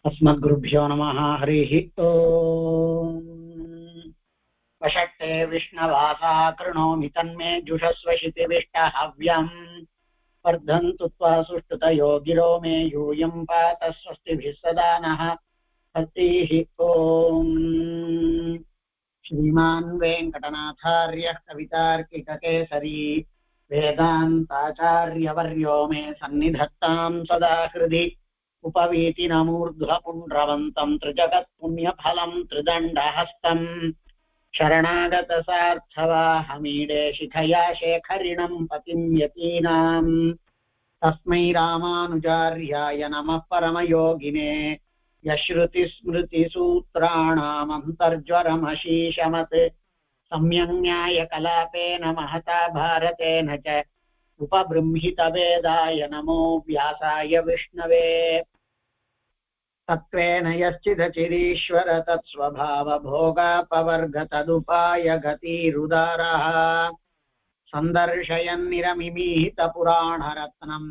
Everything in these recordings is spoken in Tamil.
अस्मद्गुरुभ्यो नमः। हरिः ओम्। वषट्ते विष्णवासा कृणोमि तन्मे जुषस्वशितिविष्टहव्यम् वर्धन्तु त्वा सुष्ठुतयो गिरो मे यूयं पात स्वस्तिभिः सदा नः। हरिः ओम्। श्रीमान् वेङ्कटनाथार्यः कवितार्किककेसरी वेदान्ताचार्यवर्यो मे सन्निधत्तां सदा हृदि उपवीतिनमूर्ध्वपुण्ड्रवन्तं त्रिजगत्पुण्यफलं त्रिदण्डहस्तम् शरणागतसार्थवाहमीडे शिखया शेखरिणं पतिं यतीनां तस्मै रामानुजार्याय नमः परमयोगिने यश्रुतिस्मृतिसूत्राणामन्तर्ज्वरमशीशमत् सम्यङ्न्यायकलापेन महता भारतेन च उपबृंहितवेदाय नमो व्यासाय विष्णवे। तत्त्वेन यश्चिदचिरीश्वर तत्स्वभावभोगापवर्गतदुपाय गतिरुदारः सन्दर्शयन्निरमिमीहितपुराणरत्नम्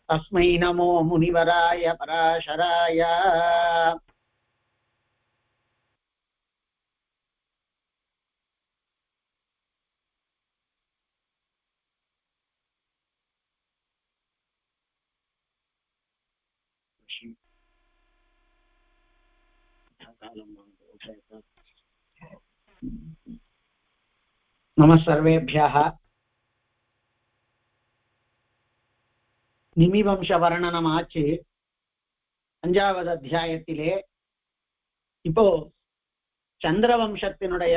तस्मै नमो मुनिवराय पराशराय। नमः सर्वेभ्यः। நிமிவம்ச வர்ணனம் ஆச்சு. 5வது அத்தியாயத்திலே இப்போ சந்திரவம்சத்தினுடைய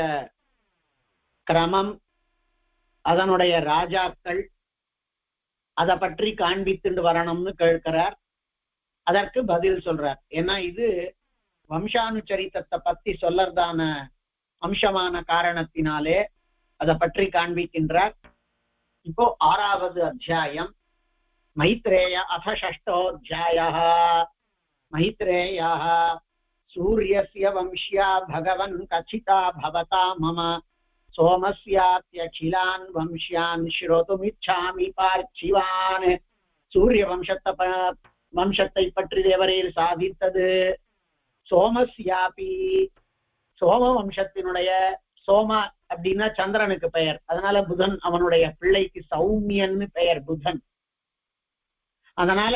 கிரமம், அதனுடைய ராஜாக்கள், அதை பற்றி காண்பித்துண்டு வரணும்னு கேட்கிறார். அதற்கு பதில் சொல்றார். ஏன்னா இது வம்சானுச்சரித்தத்தை பத்தி சொல்லறதான அம்சமான காரணத்தினாலே அதை பற்றி காண்பிக்கின்றார். இப்போ 6வது அத்தியாயம் मैत्रेय अथ षष्ठोऽध्यायः। मैत्रेयः सूर्यस्य वंश्या भगवन् कथिता भवता मम सोमस्यात्यखिलान् वंश्यान् श्रोतुमिच्छामि பார்த்திவான். சூரிய வம்சத்தை பற்றி தேவரீர் சாதித்தது. சோமஸ்யாபி, சோம வம்சத்தினுடைய, சோம அப்படின்னா சந்திரனுக்கு பெயர், அதனால புதன் அவனுடைய பிள்ளைக்கு சௌமியன்னு பெயர் புதன். அதனால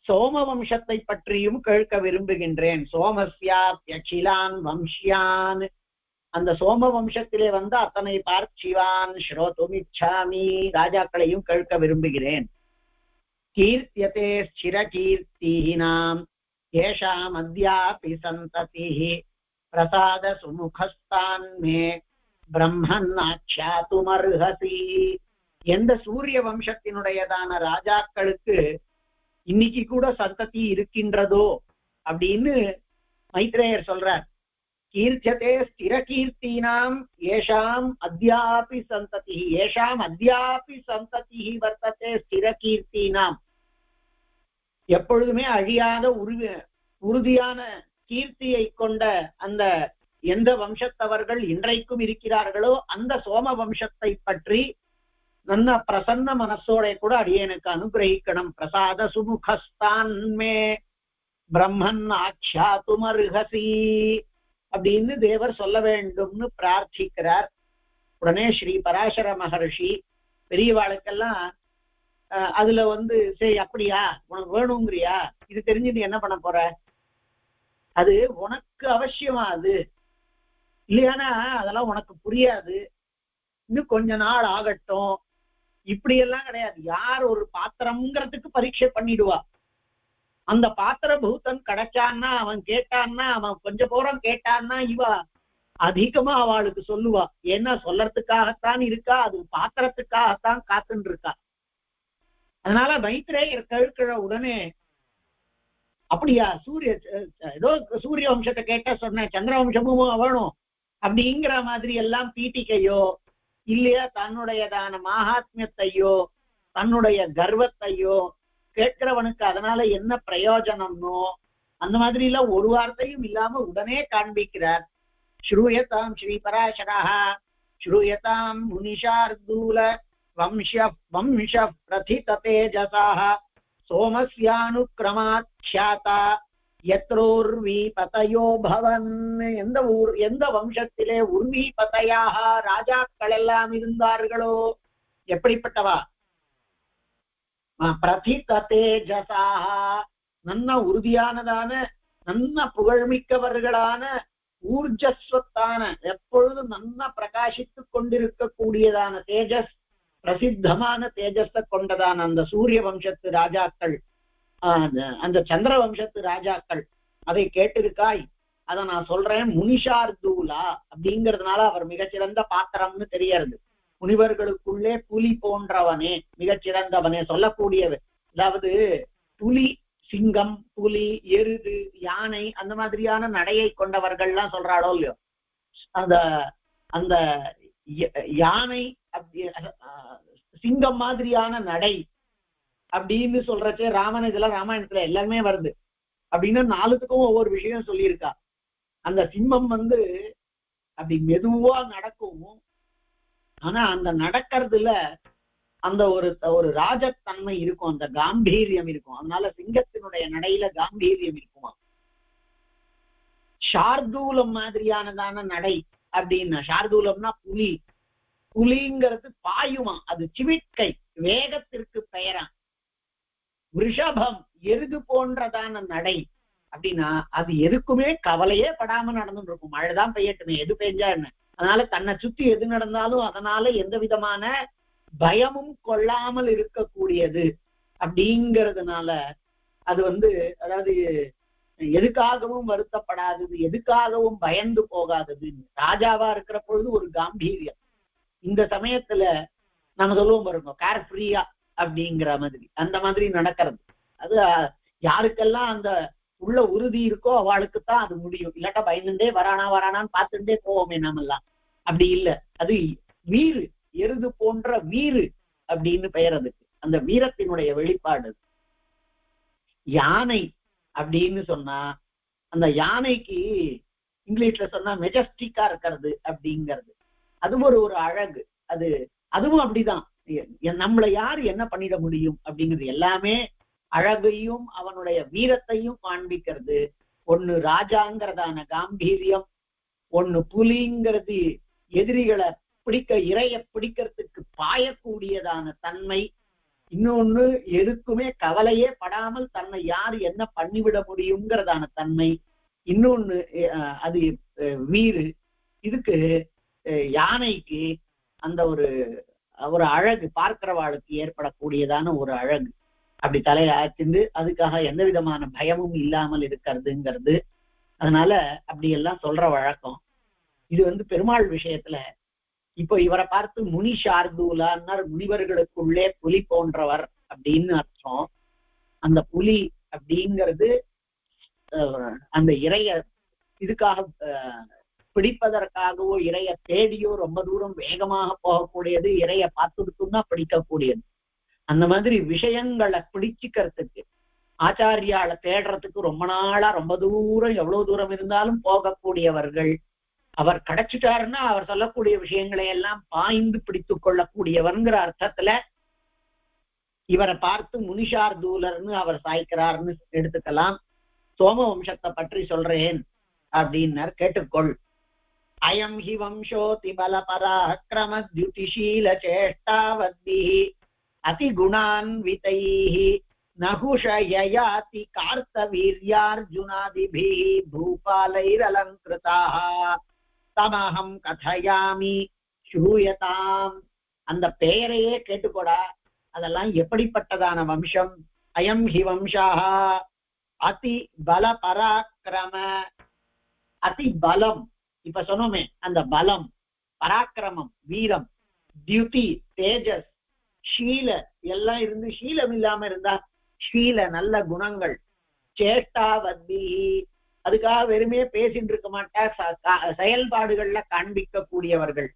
சோம வம்சத்தை பற்றியும் கேட்க விரும்புகின்றேன். சோமஸ்யாத்யகிலான் வம்சியான், அந்த சோம வம்சத்திலே வந்து அத்தனை பார்த்திவான் ஸ்ரோதுமிச்சாமி, ராஜாக்களையும் கேட்க விரும்புகிறேன். கீர்த்தியதே ஸ்சிர கீர்த்தினாம் ஏஷாம் அத்யாபி சந்ததிஹ பிரசாத சுமுகஸ்தான் மே பிரம்மன் ஆச்சாதுமர்ஹசி. எந்த சூரிய வம்சத்தினுடையதான ராஜாக்களுக்கு இன்னைக்கு கூட சந்ததி இருக்கின்றதோ அப்படின்னு மைத்ரேயர் சொல்றார். கீர்த்தியதே ஸ்திர கீர்த்தினாம் ஏஷாம் அத்யாபி சந்ததி, ஏஷாம் அத்யாபி சந்ததி வர்த்ததே ஸ்திர கீர்த்தினாம். எப்பொழுதுமே அழியாத உறுதியான கீர்த்தியை கொண்ட அந்த எந்த வம்சத்தவர்கள் இன்றைக்கும் இருக்கிறார்களோ அந்த சோம வம்சத்தை பற்றி நல்ல பிரசன்ன மனசோட கூட அடியேனுக்கு அனுகிரகிக்கணும். பிரசாத சுமுகஸ்தான் மே பிரம்மன் ஆச்சாதுமர்ஹசி அப்படின்னு தேவர் சொல்ல வேண்டும்னு பிரார்த்திக்கிறார். உடனே ஸ்ரீ பராசர மகர்ஷி பெரியவாளுக்கெல்லாம் அதுல வந்து சரி அப்படியா, உனக்கு வேணுங்கிறியா, இது தெரிஞ்சு நீ என்ன பண்ண போற, அது உனக்கு அவசியமா, அது இல்லையானா அதெல்லாம் உனக்கு புரியாது, இன்னும் கொஞ்ச நாள் ஆகட்டும், இப்படியெல்லாம் கிடையாது. யார் ஒரு பாத்திரம்ங்கிறதுக்கு பரீட்சை பண்ணிடுவா. அந்த பாத்திர பூத்தன் கிடைச்சான்னா, அவன் கேட்டான்னா, அவன் கொஞ்சம் போறம் கேட்டான்னா இவ அதிகமா அவளுக்கு சொல்லுவா. ஏன்னா சொல்லறதுக்காகத்தான் இருக்கா, அது பாத்திரத்துக்காகத்தான் காத்துன்னு இருக்கா. அதனால மைத்ரேயர் கேட்கிற உடனே அப்படியா, ஏதோ சூரிய வம்சத்தை கேட்ட சொன்ன, சந்திர வம்சமும் வேணும் அப்படிங்கிற மாதிரி எல்லாம் பீட்டிக்கையோ இல்லையா தன்னுடையதான மகாத்மியத்தையோ தன்னுடைய கர்வத்தையோ கேட்கிறவனுக்கு அதனால என்ன பிரயோஜனம்னோ அந்த மாதிரி எல்லாம் ஒரு வார்த்தையும் இல்லாம உடனே காண்பிக்கிறார். ஸ்ரூயதாம் ஸ்ரீ பராசரஹ ஸ்ரூயதாம் முனிஷார்தூல வம்ச வம்ச பிரதித தேஜசா சோமஸ்யானுக்ரமாத் ख्याता யத்ரோர்வீபதயோ பவன், எந்த வம்சத்திலே உர்வீபதையாக ராஜாக்கள் எல்லாம் இருந்தார்களோ, எப்படிப்பட்டவா? பிரதித தேஜசாக, நல்ல உறுதியானதான நல்ல புகழ்மிக்கவர்களான ஊர்ஜஸ்வத்தான எப்பொழுதும் நல்ல பிரகாசித்துக் கொண்டிருக்கக்கூடியதான தேஜஸ், பிரசித்தமான தேஜஸ கொண்டதான அந்த சூரிய வம்சத்து ராஜாக்கள், அந்த சந்திர வம்சத்து ராஜாக்கள் அதை கேட்டிருக்காய். அத நான் சொல்றேன். முனிஷார்தூலா அப்படிங்கிறதுனால அவர் மிகச்சிறந்த பாத்திரம்னு தெரியறது. முனிவர்களுக்குள்ளே புலி போன்றவனே, மிகச்சிறந்தவனே சொல்லக்கூடியவர். அதாவது புலி, சிங்கம், புலி, எருது, யானை அந்த மாதிரியான நடையை கொண்டவர்கள்லாம் சொல்றாளோ இல்லையோ, அந்த அந்த யானை அப்படி சிங்கம் மாதிரியான நடை அப்படின்னு சொல்றச்சே ராமன் இதெல்லாம் ராமாயணத்துல எல்லாமே வருது. அப்படின்னு நாலுத்துக்கும் ஒவ்வொரு விஷயம் சொல்லியிருக்கா. அந்த சிம்மம் அப்படி மெதுவா நடக்கும். ஆனா அந்த நடக்கிறதுல அந்த ஒரு ராஜத்தன்மை இருக்கும், அந்த காம்பீரியம் இருக்கும். அதனால சிங்கத்தினுடைய நடையில காம்பீரியம் இருக்குமா. ஷார்தூலம் மாதிரியானதான நடை அப்படின்னா, ஷார்தூலம்னா புலி, புலிங்கிறது பாயுமா, அது சிவிட்கை, வேகத்திற்கு பெயரா. ரிஷபம் எருது போன்றதான நடை அப்படின்னா அது எதுக்குமே கவலையே படாம நடந்துட்டு இருக்கும். மழைதான் பெய்யட்டுமே, எது பெய்ஞ்சா என்ன, அதனால தன்னை சுத்தி எது நடந்தாலும் அதனால எந்த விதமான பயமும் கொள்ளாமல் இருக்கக்கூடியது அப்படிங்கிறதுனால அது அதாவது எதுக்காகவும் வருத்தப்படாதது, எதுக்காகவும் பயந்து போகாதது. ராஜாவா இருக்கிற பொழுது ஒரு காம்பீரியம். இந்த சமயத்துல நம்ம சொல்லுவோம் பாருங்க, கேர் ஃப்ரீயா அப்படிங்கிற மாதிரி, அந்த மாதிரி நடக்கிறது. அது யாருக்கெல்லாம் அந்த உள்ள உறுதி இருக்கோ அவளுக்குத்தான் அது முடியும். இல்லாட்டா பயந்துட்டே வரானான்னு பார்த்துட்டே போவோமே நாமெல்லாம். அப்படி இல்லை, அது வீறு, எருது போன்ற வீறு அப்படின்னு பெயர் அதுக்கு. அந்த வீரத்தினுடைய வெளிப்பாடு. யானை அப்படின்னு சொன்னா, அந்த யானைக்கு இங்கிலீஷ்ல சொன்னா மெஜஸ்டிக்கா இருக்கிறது அப்படிங்கிறது, அது ஒரு அழகு. அதுவும் அப்படிதான். நம்மளை யாரு என்ன பண்ணிட முடியும் அப்படிங்கிறது எல்லாமே அழகையும் அவனுடைய வீரத்தையும் காண்பிக்கிறது. ஒண்ணு ராஜாங்கிறதான காம்பீரியம், ஒண்ணு புலிங்கிறது எதிரிகளை இறைய பிடிக்கிறதுக்கு பாயக்கூடியதான தன்மை, இன்னொன்னு எதுக்குமே கவலையே படாமல் தன்னை யாரு என்ன பண்ணிவிட முடியுங்கிறதான தன்மை, இன்னொன்னு அது வீறு. இதுக்கு யானைக்கு அந்த ஒரு அழகு, பார்க்கிறவாளுக்கு ஏற்படக்கூடியதான ஒரு அழகு. அப்படி தலையை ஆய்ந்து அதுக்காக எந்த விதமான பயமும் இல்லாமல் இருக்கிறதுங்கிறது. அதனால அப்படி எல்லாம் சொல்ற வழக்கம். இது பெருமாள் விஷயத்துல இப்போ இவரை பார்த்து முனி ஷார்தூலான்னார், முனிவர்களுக்குள்ளே புலி போன்றவர் அப்படின்னு அர்த்தம். அந்த புலி அப்படிங்கிறது அந்த இறைய இதுக்காக பிடிப்பதற்காகவோ இறைய தேடியோ ரொம்ப தூரம் வேகமாக போகக்கூடியது, இறைய பார்த்துடுத்துன்னா பிடிக்கக்கூடியது. அந்த மாதிரி விஷயங்களை பிடிச்சிக்கிறதுக்கு, ஆச்சாரியால தேடுறதுக்கு ரொம்ப நாளா ரொம்ப தூரம், எவ்வளவு தூரம் இருந்தாலும் போகக்கூடியவர்கள். அவர் கிடைச்சிட்டாருன்னா அவர் சொல்லக்கூடிய விஷயங்களை எல்லாம் பாய்ந்து பிடித்து கொள்ளக்கூடியவர்ங்கிற அர்த்தத்துல இவரை பார்த்து முனிஷார்தூலர்னு அவர் சாய்க்கிறார்னு எடுத்துக்கலாம். சோம வம்சத்தை பற்றி சொல்றேன் அப்படின்னார், கேட்டுக்கொள். அயம் ஹி வம்சோதி பல பராக்கிரம த்யுதிஷீல சேஷ்டாவத்தி அதிகுணான்விதைஹி நகுஷயயாதி கார்த்தவீர்யார்ஜுனாதிபிஹி பூபாலைரலங்கிருதாஹ தமஹம் கதயாமி ஸ்ரூயதாம். அந்த பெயரையே கேட்டுக்கோடா, அதெல்லாம் எப்படிப்பட்டதான வம்சம். அயம் ஹி வம்சாஹ அதி பல பராக்கிரம, அதி பலம், இப்ப சொன்னோமே அந்த பலம், பராக்கிரமம், வீரம், தியுதி, தேஜஸ், ஷீல எல்லாம் இருந்து ஷீலம் இல்லாம இருந்தா ஷீல நல்ல குணங்கள், சேஷ்டாவத்தி அதுக்காக வெறுமே பேசிட்டு இருக்க மாட்டா, செயல்பாடுகள்ல காண்பிக்க கூடியவர்கள்.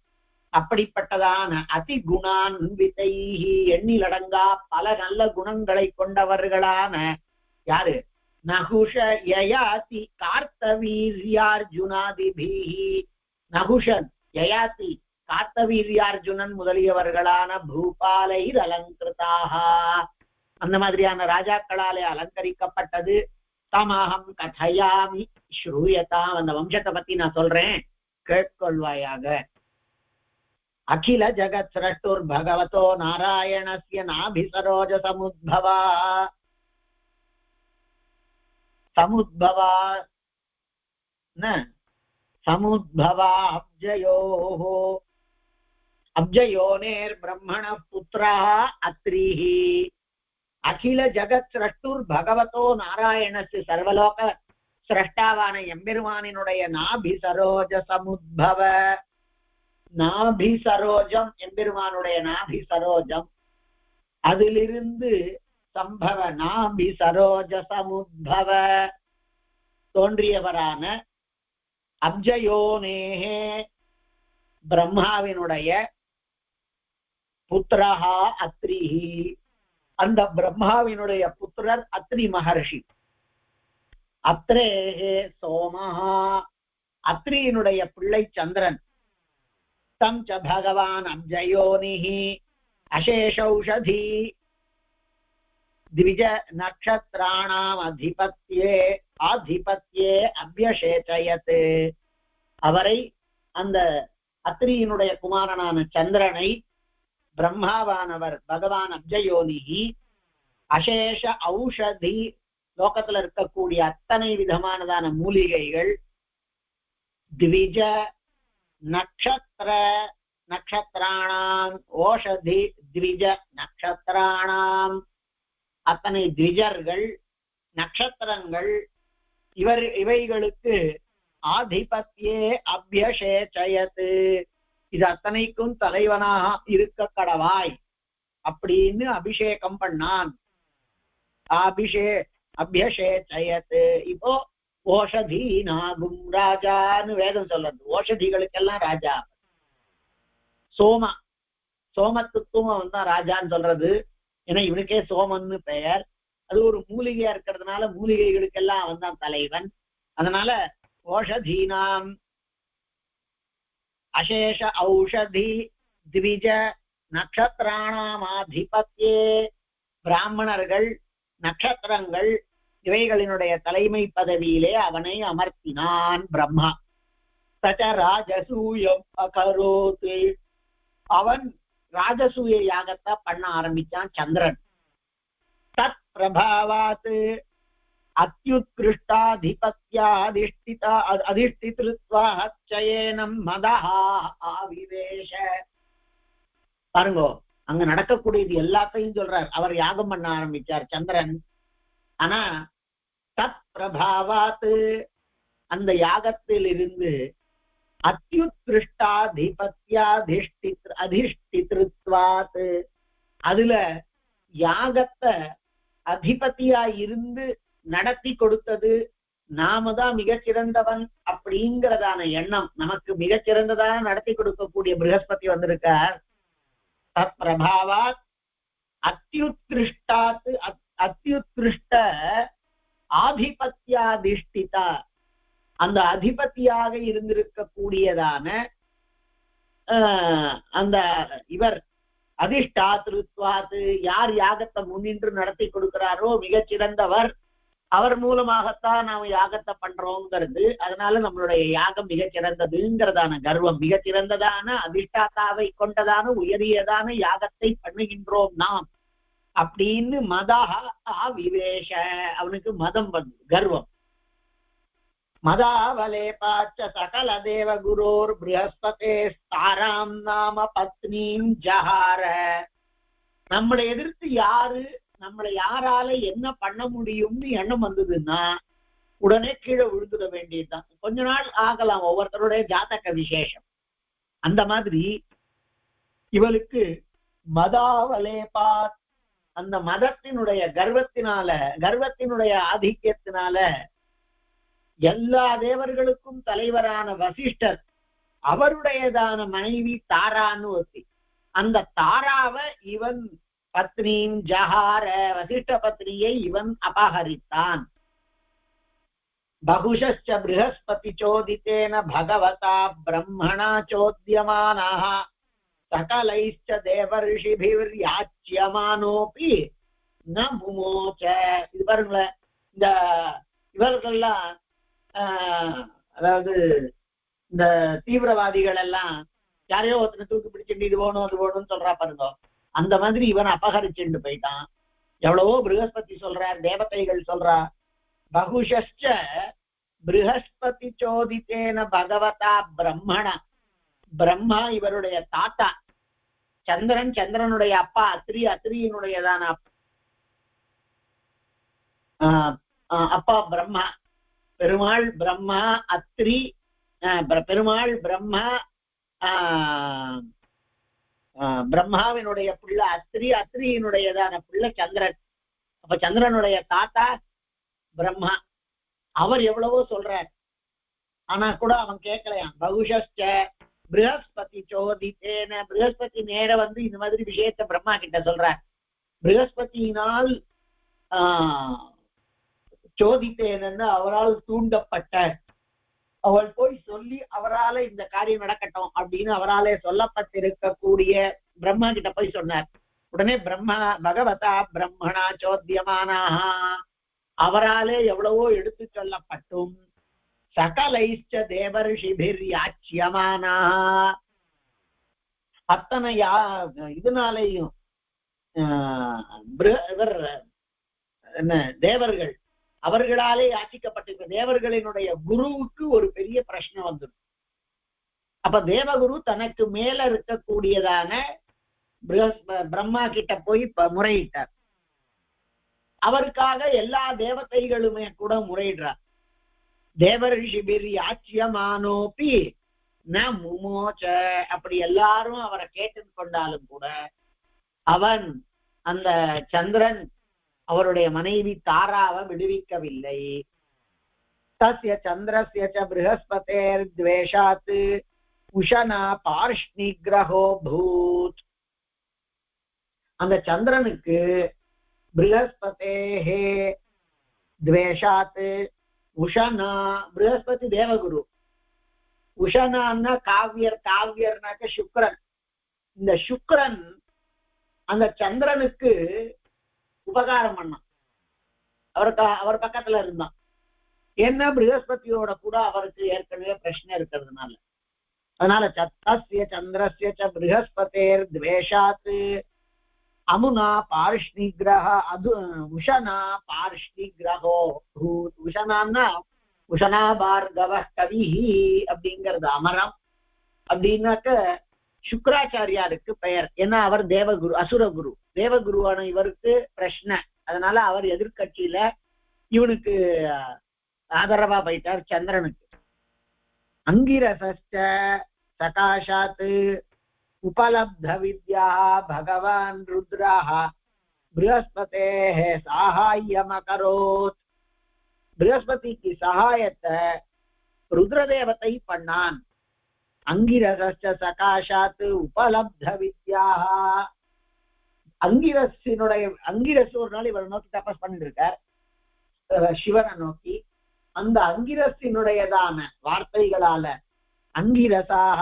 அப்படிப்பட்டதான அதி குணான் விதைஹி எண்ணிலடங்கா பல நல்ல குணங்களை கொண்டவர்களான யாரு? நகுஷ யயாதி கார்த்தவீர்யார்ஜுனாதிபிஹி, நகுஷன், யயாதி, கார்த்தவீர்யார்ஜுனன் முதலியவர்களான பூபாலைர் அலங்கிருதாக, அந்த மாதிரியான ராஜாக்களாலே அலங்கரிக்கப்பட்டது. தமஹம் கதையாமி ஸ்ரூயதாம். அந்த வம்சத்தை பத்தி நான் சொல்றேன், கேட்கொள்வாயாக. அகில ஜகத் சிரஷ்டுர் பகவதோ நாராயணஸ்ய நாபிசரோஜ சமுத்பவா சமுத்பவா சமுத்பவா அப்ஜயோஹோ அப்ஜயோனேர் பிரம்மண புத்ரா அத்ரிஹி. அகில ஜகத் சிரஷ்டுர் பகவதோ நாராயணஸ்ய சர்வலோக சிரஷ்டாவான எம்பெருமானினுடைய நாபி சரோஜ சமுத்பவ. நாபி சரோஜம், எம்பெருமானுடைய நாபி சரோஜம், அதிலிருந்து சம்பவ நாபி சரோஜ சமுத்பவ தோன்றியவரான அப்ஜயோனேஹே பிரம்மாவினுடைய புத்திரஹா அத்ரிஹி. அந்த பிரம்மாவினுடைய புத்திரர் அத்ரி மகர்ஷி. அத்ரேஹே சோமஹா, அத்ரியினுடைய பிள்ளை சந்திரன். தம் ச பகவான் அப்ஜயோனிஹி அசேஷௌஷதி द्विज नक्षत्राणाम ஆதிபத்யே அபியசேச்சயத். அவரை, அந்த அத்ரியினுடைய குமாரனான சந்திரனை பிரம்மாவானவர் பகவான் அப்ஜயோனிஹி அசேஷ ஔஷதி, லோகத்துல இருக்கக்கூடிய அத்தனை விதமானதான மூலிகைகள், த்விஜ நக்ஷத்ராணாம் ஓஷதி த்விஜ நக்ஷத்ராணாம், அத்தனை த்விஜர்கள் நட்சத்திரங்கள் இவைகளுக்கு ஆதிபத்யே அபியசேச்சயத், இது அத்தனைக்கும் தலைவனாக இருக்க கடவாய் அப்படின்னு அபிஷேகம் பண்ணான். அபியசேச்சயத். இப்போ ஓஷதி நாகும் ராஜான்னு வேதம் சொல்றது. ஓஷதிகளுக்கெல்லாம் ராஜா. சோமத்துக்கும் அவன் தான் ராஜான்னு சொல்றது. ஏன்னா இவனுக்கே சோமன்னு பெயர். அது ஒரு மூலிகையா இருக்கிறதுனால மூலிகைகளுக்கெல்லாம் அவன் தான் தலைவன். அதனால ஓஷதீனாம் அசேஷ ஔஷதி த்விஜ நட்சத்திராணாம் ஆதிபத்யே, பிராமணர்கள் நட்சத்திரங்கள் இவைகளினுடைய தலைமை பதவியிலே அவனை அமர்த்தினான் பிரம்மா. தச்ச ராஜசூயம் அகரோத், அவன் ராஜசூய யாகத்தை பண்ண ஆரம்பிச்சான் சந்திரன். தத் பிரபாவாத் அதிஷ்டித்ருத்வாச்சயேனம் மதஹ ஆவிவேஷ. பாருங்கோ, அங்க நடக்கக்கூடியது எல்லாத்தையும் சொல்றார். அவர் யாகம் பண்ண ஆரம்பிச்சார் சந்திரன். ஆனா தத் பிரபாவாத், அந்த யாகத்தில் இருந்து அதிஷ்டித்ருத்வாத், அதுல யாகத்தை அதிபதியா இருந்து நடத்தி கொடுத்தது நாம தான் மிகச்சிறந்தவன் அப்படிங்கிறதான எண்ணம். நமக்கு மிகச்சிறந்ததான நடத்தி கொடுக்கக்கூடிய ப்ரஹஸ்பதி வந்திருக்கார். தத் பிரபாவாத் அத்யுத்கிருஷ்ட ஆதிபத்தியாதிஷ்டிதா, அந்த அதிபதியாக இருந்திருக்கக்கூடியதான அந்த இவர் அதிஷ்டாத்ருத்வாத், யார் யாகத்தை முன்னின்று நடத்தி கொடுக்கிறாரோ மிகச்சிறந்தவர், அவர் மூலமாகத்தான் நாம யாகத்தை பண்றோங்கிறது. அதனால நம்மளுடைய யாகம் மிகச்சிறந்ததுங்கிறதான கர்வம், மிகச்சிறந்ததான அதிஷ்டாத்தாவை கொண்டதான உயரியதான யாகத்தை பண்ணுகின்றோம் நாம் அப்படின்னு மதஹ விவேஷ, அவனுக்கு மதம் வந்து கர்வம். மதாவலேபாச்ச சகல தேவ குரோர் ப்ரஹஸ்பதே தாராம் நாம பத்னீம் ஜஹார. நம்மளை எதிர்த்து யாரு, நம்மளை யாரால என்ன பண்ண முடியும்னு எண்ணம் வந்ததுன்னா உடனே கீழே விழுந்துட வேண்டியதுதான். கொஞ்ச நாள் ஆகலாம், ஒவ்வொருத்தருடைய ஜாதக விசேஷம். அந்த மாதிரி இவளுக்கு மதாவலேபா, அந்த மதத்தினுடைய கர்வத்தினுடைய ஆதிக்கத்தினால எல்லா தேவர்களுக்கும் தலைவரான வசிஷ்டர், அவருடையதான மனைவி தாரான்னு ஒத்தி, அந்த தாராவை இவன் பத்னீம் ஜஹார, வசிஷ்ட பத்னியை இவன் அபகரித்தான். பகுஷச்ச ப்ரஹஸ்பதி சோதித்தேன பகவதா பிரம்மணா சோத்யமானஹ சகலைச்ச தேவர்ஷிபிர் யாச்யமானோபி ந முமோச்ச. இது பாருங்களேன், இந்த இவர்கள்லாம் அதாவது இந்த தீவிரவாதிகள் எல்லாம் யாரையோ ஒருத்தனை தூக்கி பிடிச்சிட்டு இது வேணும் அது வேணும்னு சொல்றா பாருங்க. அந்த மாதிரி இவன் அபகரிச்சுட்டு போயிட்டான். எவ்வளவோ ப்ரஹஸ்பதி சொல்றார், தேவதைகள் சொல்றா. பகுஷ்ச ப்ரஹஸ்பதி சோதித்தேன பகவதா பிரம்மணா. பிரம்மா இவருடைய தாத்தா, சந்திரன் சந்திரனுடைய அப்பா, அத்ரி அத்ரியினுடையதான அப்பா பிரம்மா. பெருமாள் பிரம்மா, அத்ரி பெருமாள் பிரம்மா, பிரம்மாவினுடைய பிள்ளை அத்ரி, அத்ரியினுடையதான பிள்ளை சந்திரன். அப்ப சந்திரனுடைய தாத்தா பிரம்மா. அவர் எவ்வளவோ சொல்றார், ஆனா கூட அவன் கேட்கலையாம். பகுஷ்ச ப்ரஹஸ்பதி சோதித்தேன. ப்ரஹஸ்பதி நேர வந்து இந்த மாதிரி விஷயத்த பிரம்மா கிட்ட சொல்றார். ப்ரஹஸ்பதியினால் சோதித்தேன்னு அவரால் தூண்டப்பட்ட, அவள் போய் சொல்லி அவரால இந்த காரியம் நடக்கட்டும் அப்படின்னு அவராலே சொல்லப்பட்டிருக்கக்கூடிய பிரம்மா கிட்ட போய் சொன்னார். உடனே பிரம்மா பகவதா பிரம்மணா சோத்தியமானாக, அவராலே எவ்வளவோ எடுத்து சொல்லப்பட்டும் சகலைச்ச தேவர்ஷிபிர் யாச்சியமானா, அத்தனை இதனாலேயும் இவர் என்ன தேவர்கள் அவர்களாலே யாச்சிக்கப்பட்டிருக்க தேவர்களினுடைய குருவுக்கு ஒரு பெரிய பிரச்சனை வந்துடும். அப்ப தேவகுரு தனக்கு மேல இருக்கக்கூடியதான பிரம்மா கிட்ட போய் முறையிட்டார். அவருக்காக எல்லா தேவதைகளுமே கூட முறையிடுறார். தேவர்ஷிபிர் யாச்சியமானோபி ந முமோச்ச. அப்படி எல்லாரும் அவரை கேட்டு கொண்டாலும் கூட அவன் அந்த சந்திரன் அவருடைய மனைவி தாராவை விடுவிக்கவில்லை. தஸ்ய சந்திரஸ்ய ச ப்ரஹஸ்பதேர் த்வேஷாத் உஷனா பார்ஷ்ணிக்ரஹோ பூத். அந்த சந்திரனுக்கு ப்ரஹஸ்பதேஹே த்வேஷாத் உஷனா, ப்ரஹஸ்பதி தேவகுரு, உஷனான்னா காவியர், காவியர்னாக்க சுக்ரன். இந்த சுக்ரன் அந்த சந்திரனுக்கு உபகாரம் பண்ணான். அவர் பக்கத்துல இருந்தான். என்ன ப்ரஹஸ்பதியோட கூட அவருக்கு ஏற்கனவே பிரச்சனை இருக்கிறதுனால. அதனால சத்தஸ்ய சந்திரஸ்ய ச ப்ரஹஸ்பதேர் த்வேஷாத் அமுனா பார்ஷ்ணிக்ரஹ அது உஷனா பார்ஷ்ணிக்ரஹோ பூத். உஷனான்னா உஷனா பார்கவ கவிஹி அப்படிங்கிறது அமரம். அப்படின்னாக்க சுக்கராச்சாரியாருக்கு பெயர். ஏன்னா அவர் தேவகுரு, அசுரகுரு. தேவகுருவான இவருக்கு பிரச்சனை, அதனால அவர் எதிர்கட்சியில இவனுக்கு ஆதரவா போயிட்டார் சந்திரனுக்கு. அங்கிரசஸ்ச சகாஷாத் உபலப்த வித்யா பகவான் ருத்ராஹ ப்ரஹஸ்பதேஹ சாஹாயம் அகரோத். ப்ரஹஸ்பதிக்கு சகாயத்தை ருத்ரதேவத்தை பண்ணான். அங்கிரசஸ்ச சகாஷாத் உபலப்த வித்யா. அங்கிரஸ் ஒரு நாள் இவரை நோக்கி தபஸ் பண்ணிட்டு இருக்கார், சிவனை நோக்கி. அந்த அங்கிரசினுடையதான வார்த்தைகளால அங்கிரசாக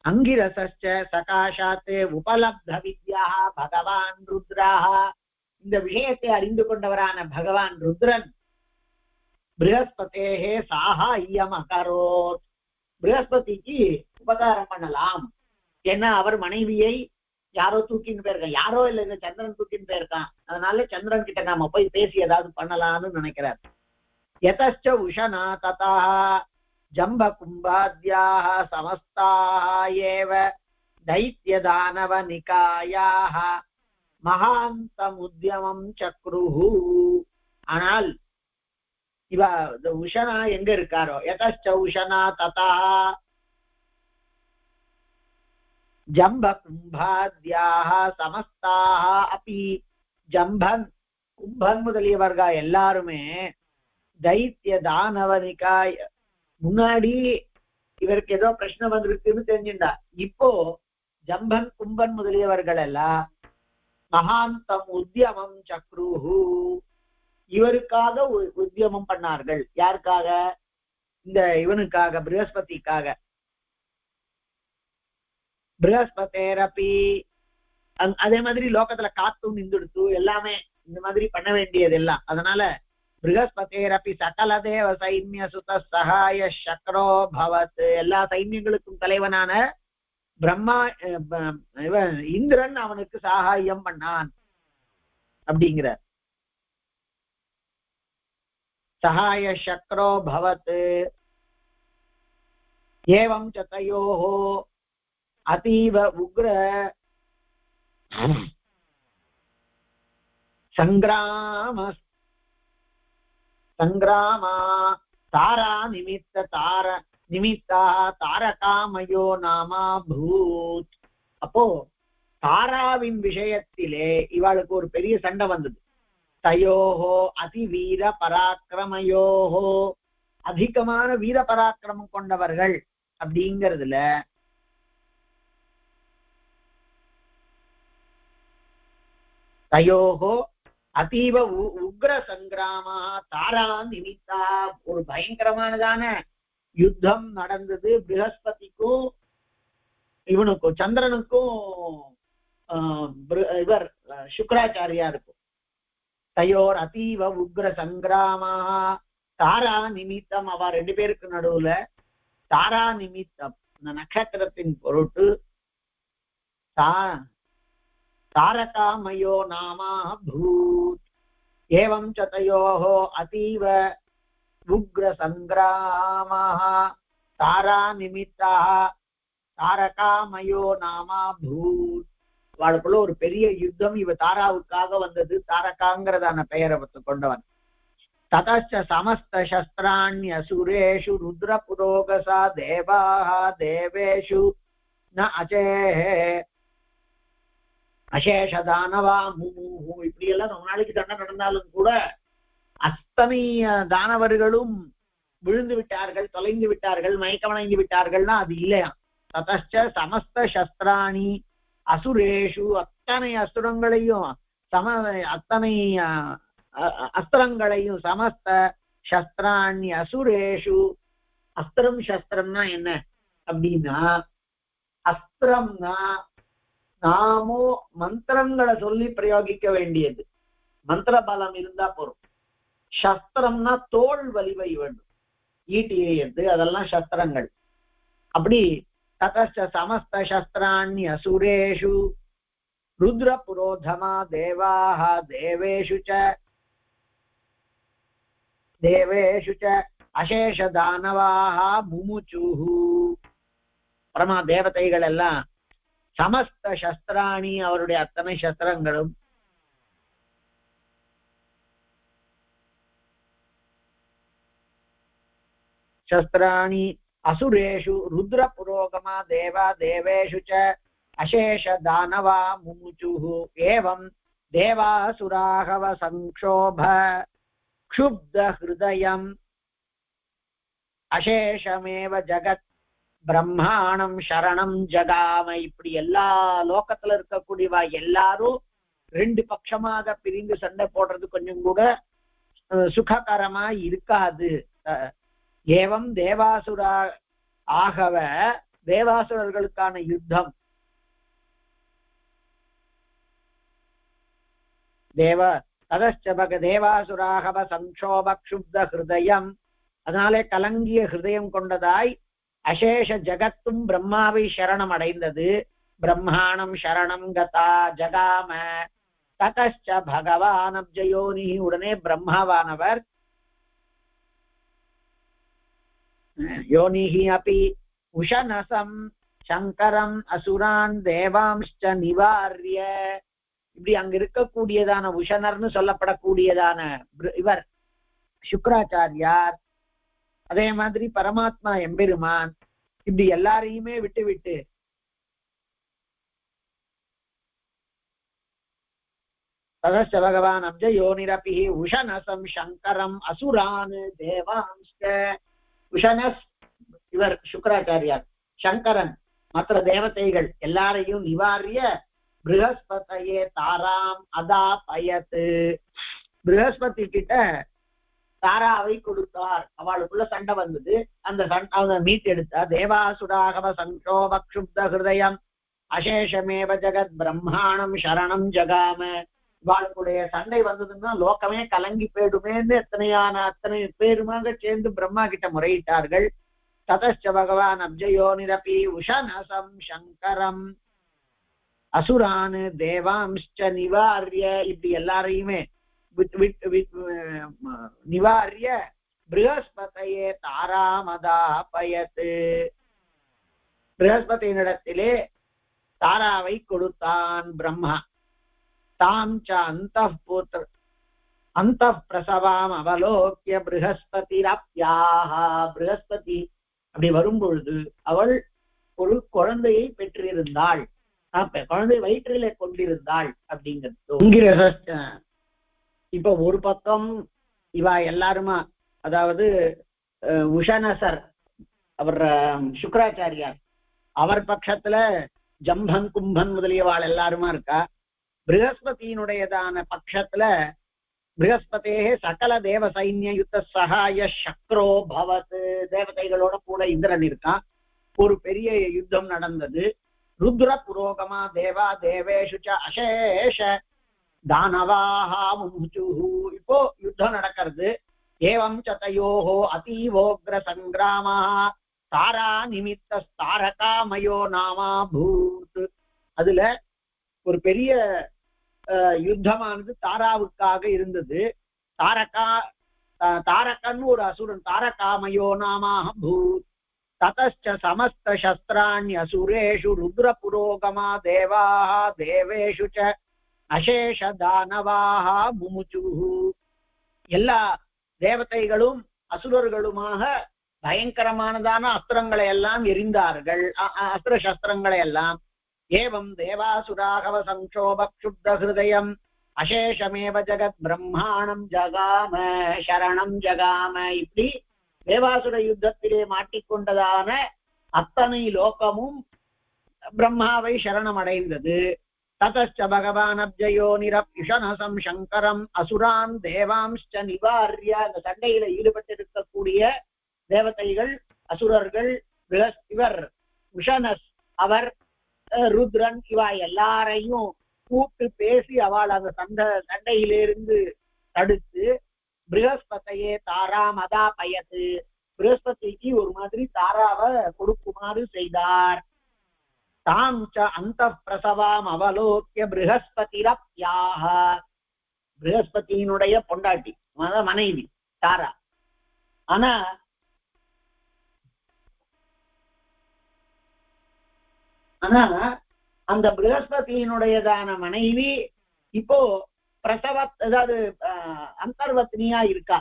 அங்கிரசஸ்ச சகாஷாத் உபலப்த வித்யா பகவான் ருத்ராஹ. இந்த விஷயத்தை அறிந்து கொண்டவரான பகவான் ருத்ரன் ப்ரஹஸ்பதேஹே சாஹாயம் அகரோத். ப்ரஹஸ்பதிக்கு உபகாரம் பண்ணலாம். ஏன்னா அவர் மனைவியை யாரோ தூக்கின்னு போயிருக்கான், யாரோ இல்ல இந்த சந்திரன் தூக்கின்னு போயிருக்கான். அதனால சந்திரன் கிட்ட நாம போய் பேசி ஏதாவது பண்ணலாம்னு நினைக்கிறார். யதச்ச உஷனா ததா ஜம்ப கும்பாத்யாஹ சமஸ்தாஹ ஏவ தைத்யதானவ நிகாயாஹ மகாந்தமுத்யமம் சக்ருஹு. ஆனால் இவ உஷனா எங்க இருக்காரோ, யதச்ச உஷனா ததா ஜம்ப கும்பாத்யாஹ சமஸ்தாஹ அபி. ஜம்பன் கும்பன் முதலியவர்கள் எல்லாருமே தைத்திய தானவ நிகாய. முன்னாடி இவருக்கு ஏதோ பிரச்சனை வந்திருக்குன்னு தெரிஞ்சுட்டா. இப்போ ஜம்பன் கும்பன் முதலியவர்கள் எல்லாம் மகாந்தம் உத்தியமம் சக்ருஹு, இவருக்காக உத்தியமம் பண்ணார்கள். யாருக்காக? இந்த இவனுக்காக, ப்ரஹஸ்பதிக்காக. ப்ரஹஸ்பதேரபி. அதே மாதிரி லோகத்துல காத்தும் நிந்துடுத்து எல்லாமே இந்த மாதிரி பண்ண வேண்டியது எல்லாம். அதனால ப்ரஹஸ்பதேரபி சகல தேவ சைன்ய சுத சகாய சக்ரோ பவத், எல்லா சைன்யங்களுக்கும் தலைவனான பிரம்மா இந்திரன் அவனுக்கு சகாயம் பண்ணான் அப்படிங்கிற. சகாய சக்ரோ பவத் ஏவம் ச தயோஹ அதீவ உக்ர சங்கிராமா தாரா நிமித்தா தாரகாமயோ நாமா பூத். அப்போ தாராவின் விஷயத்திலே இவாளுக்கு ஒரு பெரிய சண்டை வந்தது. தயோஹோ அதிவீர பராக்கிரமயோஹோ, அதிகமான வீர பராக்கிரமம் கொண்டவர்கள் அப்படிங்கிறதுல தயோஹோ அதீவ உக்ர சங்கிராமா தாரா நிமித்தா, ஒரு பயங்கரமானதான யுத்தம் நடந்தது ப்ரஹஸ்பதிக்கும் இவனுக்கும் சந்திரனுக்கும் இவர் சுக்கராச்சாரியாருக்கும். தயோர் அதீவ உக்ர சங்கிராமா தாரா நிமித்தம், அவ ரெண்டு பேருக்கு நடுவுல தாரா நிமித்தம் இந்த நட்சத்திரத்தின் பொருட்டு தாரகாமயோ நாமா பூத். ஏவம் ச தயோஹோ அதீவ உக்ர சங்கிராமः தாரா நிமித்தா தாரகாமயோ நாமா பூத். அவளுக்குள்ள ஒரு பெரிய யுத்தம் இவ தாராவுக்காக வந்தது. தாரகாங்கிறதான பெயரை கொண்டவன். ததச்ச சமஸ்த சஸ்திராண்யசுரேஷு ருத்ர புரோகசா தேவாஹ தேவேஷு ந அசேஷ தானவா முமுஹு. இப்படி எல்லாம் ரொம்ப நாளைக்கு சண்டை நடந்தாலும் கூட அத்தனை தானவர்களும் விழுந்து விட்டார்கள், தொலைந்து விட்டார்கள், மயக்கமடைந்து விட்டார்கள்னா அது இல்லையா. ததச்ச சமஸ்த சஸ்திராணி அசுரேஷு, அத்தனை அசுரங்களையும் அத்தனை அஸ்திரங்களையும் சமஸ்த சஸ்திராணி அசுரேஷு. அஸ்திரம் சஸ்திரம்னா என்ன அப்படின்னா, அஸ்திரம்னா நாமோ மந்திரங்களை சொல்லி பிரயோகிக்க வேண்டியது, மந்திர பலம் இருந்தா போறோம். சஸ்திரம்னா தோல் வலிவை வேண்டும், ஈட்டியை எடுத்து அதெல்லாம் சஸ்திரங்கள். அப்படி ததச்ச சமஸ்த சஸ்திராணி அசுரேஷு ருத்ர புரோதமா தேவாஹ தேவேஷு ச அசேஷ தானவாஹ முமுச்சுஹு. பரமா தேவதைகள் எல்லாம் சமஸ்த சஸ்திராணி, அவருடைய அத்தனை சஸ்திரங்களும் சஸ்திராணி அசுரேஷு ருத்ர புரோகமா தேவா தேவேஷு ச அசேஷ தானவா முமுச்சுஹு. ஏவம் தேவாசுராகவ சங்ஷோப க்ஷுப்த ஹிருதயம் அசேஷமேவ ஜகத் பிரம்மாணம் சரணம் ஜகாம. இப்படி எல்லா லோகத்துல இருக்கக்கூடியவா எல்லாரும் ரெண்டு பட்சமாக பிரிந்து சண்டை போடுறது கொஞ்சம் கூட சுககரமா இருக்காது. ஏவம் தேவாசுரா ஆகவ, தேவாசுரர்களுக்கான யுத்தம் தேவாசுராகவ சம்சோப க்ஷுப்த ஹிருதயம், அதனாலே கலங்கிய ஹிருதயம் கொண்டதாய் அசேஷ ஜகத்தும் பிரம்மாவை சரணம் அடைந்தது. பிரம்மாணம் சரணம் கதா ஜகாம. ததச்ச பகவான் அப்ஜயோனி, உடனே பிரம்மாவானவர் யோனிஹி அபி உஷனசம் சங்கரம் அசுரான் தேவாம்ச்ச நிவாரிய. இப்படி அங்க இருக்கக்கூடியதான உஷனர்னு சொல்லப்படக்கூடியதான இவர் சுக்கராச்சாரியார், அதே மாதிரி பரமாத்மா எம்பெருமான், இப்படி எல்லாரையுமே விட்டு விட்டு ததச்ச பகவான் அப்ஜயோனிரபி உஷனசம் சங்கரம் அசுரான் தேவாம்ச்ச. உஷனஸ் இவர் சுக்கராச்சாரியார், சங்கரன் மற்ற தேவதைகள் எல்லாரையும் நிவாரிய ப்ரஹஸ்பதியே தாராம் அதாபயத். ப்ரஹஸ்பதி கிட்ட தாராவை கொடுத்தார். அவளுக்குள்ள சண்டை வந்தது, அந்த மீட் எடுத்தார். தேவாசுராகவ சங்கோப க்ஷுப்த ஹிருதயம் அசேஷமேவ ஜகத் பிரம்மாணம் சரணம் ஜகாம. இவாளுடைய சண்டை வந்ததுன்னா லோகமே கலங்கி போயிடுமேன்னு அத்தனை பேருமாக சேர்ந்து பிரம்மா கிட்ட முறையிட்டார்கள். ததச்ச பகவான் அப்ஜயோ நிரபி உஷனசம் சங்கரம் அசுரான் தேவாம்ச்ச நிவாரிய. இப்படி எல்லாரையுமே நிவாரிய ப்ரஹஸ்பதையே தாராமதாபயத்து. ப்ரஹஸ்பதியினிடத்திலே தாராவை கொடுத்தான் பிரம்மா. தாம் ச அந்த பிரசவாம் அவலோக்கிய ப்ரஹஸ்பதிரப்யாஹ. ப்ரஹஸ்பதி அப்படி வரும்பொழுது அவள் ஒரு குழந்தையை பெற்றிருந்தாள், குழந்தை வயிற்றிலே கொண்டிருந்தாள் அப்படிங்கிறது. இப்ப ஒரு பக்கம் இவா எல்லாருமா, அதாவது உஷனசர் அவர் சுக்கராச்சாரியார், அவர் பட்சத்துல ஜம்பன் கும்பன் முதலியவாள் எல்லாருமா இருக்கா. ப்ரஹஸ்பதியினுடையதான பட்சத்துல ப்ரஹஸ்பதே சகல தேவ சைன்ய யுத்த சகாய சக்ரோ பவத். தேவதைகளோட கூட இந்திரன் இருக்கான். ஒரு பெரிய யுத்தம் நடந்தது. ருத்ர புரோகமா தேவா தேவேஷு ச அசேஷ தானவாஹா முமுச்சுஹு. இப்போ யுத்தம் நடக்கிறது. ஏவம் சதயோஹோ அதீவோக்ர சங்கிராமா தாரா நிமித்த தாரகாமயோ நாமா பூத். அதுல ஒரு பெரிய யுத்தமானது தாராவுக்காக இருந்தது. தாரகன் ஒரு அசுரன், தாரகாமயோ நாமாக பூத். ததச்ச சமஸ்த சஸ்திராணி அசுரேஷு ருத்ர புரோகமா தேவாஹ தேவேஷு ச அசேஷ தானவாஹ முமுச்சுஹு. எல்லா தேவதைகளும் அசுரர்களுமாக பயங்கரமானதான அஸ்திரங்களை எல்லாம் எரிந்தார்கள், அஸ்திர சஸ்திரங்களை எல்லாம். ஏவம் தேவாசுராகவ சங்கோப க்ஷுப்த ஹிருதயம் அசேஷமேவ ஜகத் பிரம்மாணம் ஜகாம சரணம் ஜகாம. இப்படி தேவாசுர யுத்தத்திலே மாட்டிக்கொண்டதான அத்தனை லோகமும் பிரம்மாவை சரணம் அடைந்தது. ததச்ச பகவான் அப்ஜயோ நிரப்யுஷனசம் சங்கரம் அசுரான் தேவாம்ச்ச நிவாரிய. அந்த சண்டையில ஈடுபட்டிருக்கக்கூடிய தேவதைகள், அசுரர்கள், இவர் உஷனஸ், அவர் ருத்ரன், இவா எல்லாரையும் கூப்பிட்டு பேசி அவள் அந்த சண்டையிலிருந்து தடுத்து ப்ரஹஸ்பதையே தாரா மதா பயத்து. ப்ரஹஸ்பதிக்கு ஒரு மாதிரி தாராவை கொடுக்குமாறு செய்தார். தாம் ச அந்த பிரசவாம் அவலோக்கிய ப்ரஹஸ்பதிரப்யாஹ. ப்ரஹஸ்பதியினுடைய பொண்டாட்டி, மனைவி தாரா. ஆனா அந்த ப்ரஹஸ்பதியினுடையதான மனைவி இப்போ பிரசவ, அதாவது அந்தர்வத்னியா இருக்கா.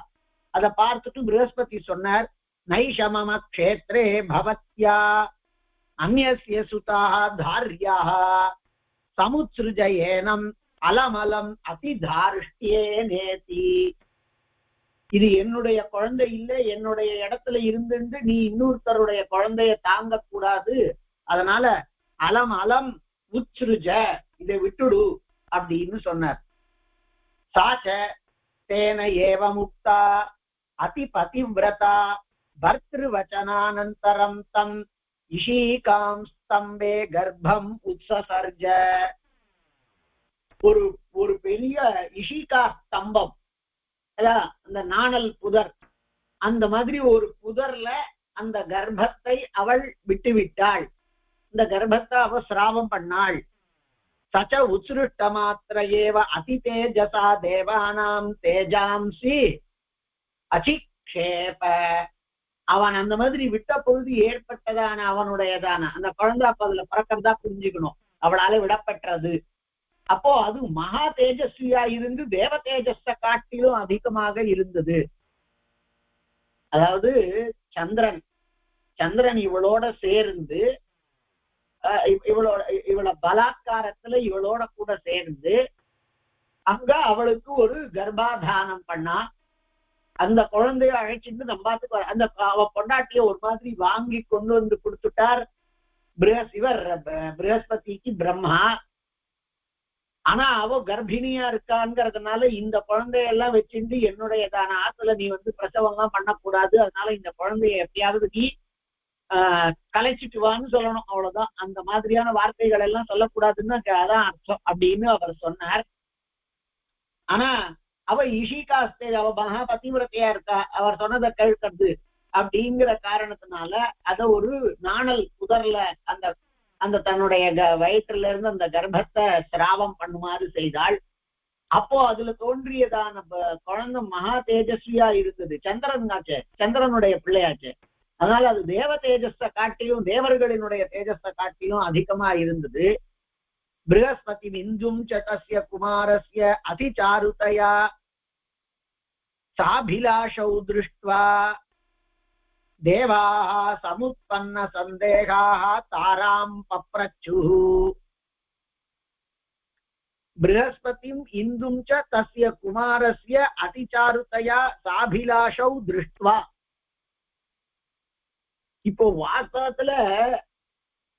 அதை பார்த்துட்டு ப்ரஹஸ்பதி சொன்னார், நைஷமம க்ஷேத்ரே பவத்யா அந்யஸ்ய சுதாஹ தார்யாஹ சமுத்ஸ்ருஜ ஏனம் அலமலம் அதிதார்ஷ்டியே நேதி. இது என்னுடைய குழந்தை இல்லை, என்னுடைய இடத்துல இருந்து நீ இன்னொருத்தருடைய குழந்தைய தாங்க கூடாது, அதனால அலம் அலம் உத்ஸ்ருஜ, இதை விட்டுடு அப்படின்னு சொன்னார். சாச்ச தேன ஏவ முக்தா அதிபதிவ்ரதா பர்த்ருவச்சனானந்தரம் தம் இஷீகாம் ஸ்தம்பே கர்ப்பம் உத்சசர்ஜ. ஒரு பெரிய இஷிகா ஸ்தம்பம், அந்த நாணல் புதர், அந்த மாதிரி ஒரு புதர்ல அந்த கர்ப்பத்தை அவள் விட்டுவிட்டாள். இந்த கர்ப்பத்தை அவ சிராவம் பண்ணாள். சச்ச உத்ருஷ்ட மாத்திர ஏவ அதி தேஜசா தேவானாம் தேஜாம்சி அசிக்ஷேப. அவன் அந்த மாதிரி விட்ட பொழுது ஏற்பட்டதான அவனுடையதான அந்த குழந்தை அப்ப அதுல பிறக்கிறதா புரிஞ்சுக்கணும், அவளால விடப்பெற்றது. அப்போ அது மகா தேஜஸ்வியா இருந்து தேவ தேஜஸ காட்டிலும் அதிகமாக இருந்தது. அதாவது சந்திரன் இவளோட சேர்ந்து, இவள பலாத்காரத்துல இவளோட கூட சேர்ந்து அங்க அவளுக்கு ஒரு கர்ப்பாதானம் பண்ணா. அந்த குழந்தைய அழைச்சிட்டு நம்பாத்துக்கு அந்த அவ பொண்டாட்டிய ஒரு மாதிரி வாங்கி கொண்டு வந்து கொடுத்துட்டார் ப்ரஹஸ்பதிக்கு பிரம்மா. ஆனா அவ கர்ப்பிணியா இருக்காங்கிறதுனால இந்த குழந்தையெல்லாம் வச்சுட்டு என்னுடையதான ஆத்துல நீ வந்து பிரசவம் எல்லாம் பண்ணக்கூடாது, அதனால இந்த குழந்தைய எப்பயாவது நீ கலைச்சிட்டு வான்னு சொல்லணும், அவ்வளவுதான். அந்த மாதிரியான வார்த்தைகள் எல்லாம் சொல்லக்கூடாதுன்னு அதான் அர்த்தம் அப்படின்னு அவர் சொன்னார். ஆனா அவ இஷிகாஸ்தே, அவ மகா பதிவிரத்தையா இருக்கா, அவர் சொன்னதை கேட்கறது அப்படிங்கிற காரணத்தினால அத ஒரு நாணல் புதர்ல அந்த அந்த தன்னுடைய வயிற்றுல இருந்து அந்த கர்ப்பத்தை சிராவம் பண்ணுமாறு செய்தாள். அப்போ அதுல தோன்றியதான குழந்தை மகா தேஜஸ்வியா இருந்தது. சந்திரன் ஆச்சு, சந்திரனுடைய பிள்ளையாச்சு. அதனால அது தேவ தேஜஸ காட்டியும் தேவர்களினுடைய தேஜஸ காட்டியும் அதிகமா இருந்தது. ப்ரஹஸ்பதி இந்தும் சதஸ்ய குமாரஸ்ய அதிசாருதயா சாபிலாஷௌ திருஷ்ட்வா தேவாः சமுத்பன்ன சந்தேகாः தாராம் பப்ரச்சுः. ப்ரஹஸ்பதிம் இந்தும் ச தஸ்ய குமாரஸ்ய அதிசாருதயா சாபிலாஷௌ திருஷ்ட்வா. இப்போ வாஸ்தவத்துல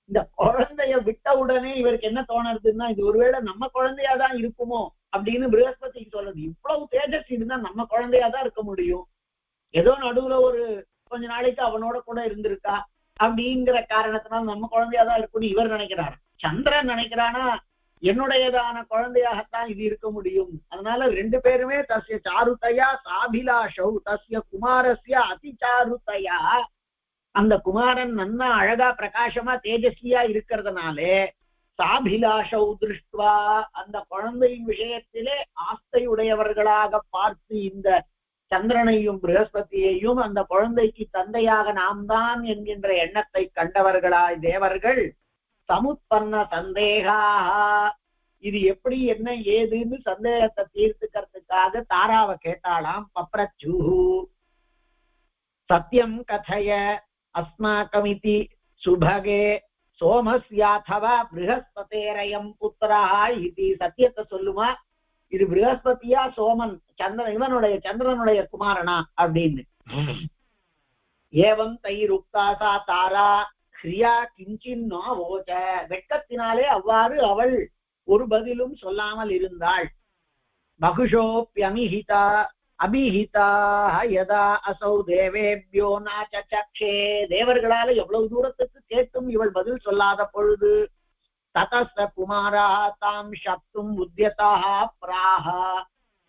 இந்த குழந்தைய விட்ட உடனே இவருக்கு என்ன தோணுறதுன்னா, இது ஒருவேளை நம்ம குழந்தையாதான் இருக்குமோ அப்படின்னு ப்ரஹஸ்பதிக்கு சொல்றது. இவ்வளவு தேஜஸ் இருந்தா நம்ம குழந்தையாதான் இருக்க முடியும், ஏதோ நடுவுல ஒரு கொஞ்ச நாளைக்கு அவனோட கூட இருந்திருக்கா அப்படிங்கிற காரணத்தினால நம்ம குழந்தையாதான் இருக்கும்னு இவர் நினைக்கிறார். சந்திரன் நினைக்கிறானா என்னுடையதான குழந்தையாகத்தான் இது இருக்க முடியும். அதனால ரெண்டு பேருமே தஸ்ய சாருதையா சாபிலாஷௌ தஸ்ய குமாரஸ்ய அதிசாருதையா, அந்த குமாரன் நன்னா அழகா பிரகாசமா தேஜஸ்வியா இருக்கிறதுனாலே சாபிலாஷௌ திருஷ்ட்வா, அந்த குழந்தையின் விஷயத்திலே ஆஸ்தையுடையவர்களாக பார்த்து இந்த சந்திரனையும் ப்ரஹஸ்பதியையும் அந்த குழந்தைக்கு தந்தையாக நாம் தான் என்கின்ற எண்ணத்தை கண்டவர்களாய் தேவர்கள் சமுத்பன்ன சந்தேகா, இது எப்படி என்ன ஏதுன்னு சந்தேகத்தை தீர்த்துக்கிறதுக்காக தாராவை கேட்டாளாம். பப்ரச்சு சத்தியம் கதய அஸ்மாகமிதி சுபகே சோமஸ்யாதவா ப்ரஹஸ்பதேரயம் புத்திரா இது. சத்தியத்தை சொல்லுமா, இது ப்ரஹஸ்பதியா சோமன் இவனுடைய சந்திரனுடைய குமாரனா அப்படின்னு. ஏவம் தைருக்தாசா தாரா ஹ்ரியா கிஞ்சின்னோ ஓச்ச, வெட்கத்தினாலே அவ்வாறு அவள் ஒரு பதிலும் சொல்லாமல் இருந்தாள். பகுஷோப்யமிஹிதா அபிஹிதாக யதா அசௌ தேவேபியோ நாச்சக்ஷே, தேவர்களால எவ்வளவு தூரத்துக்கு கேட்டும் இவள் பதில் சொல்லாத பொழுது ததஸ்ஸ குமாரா தாம் சப்தும் உத்யதா பிராஹா,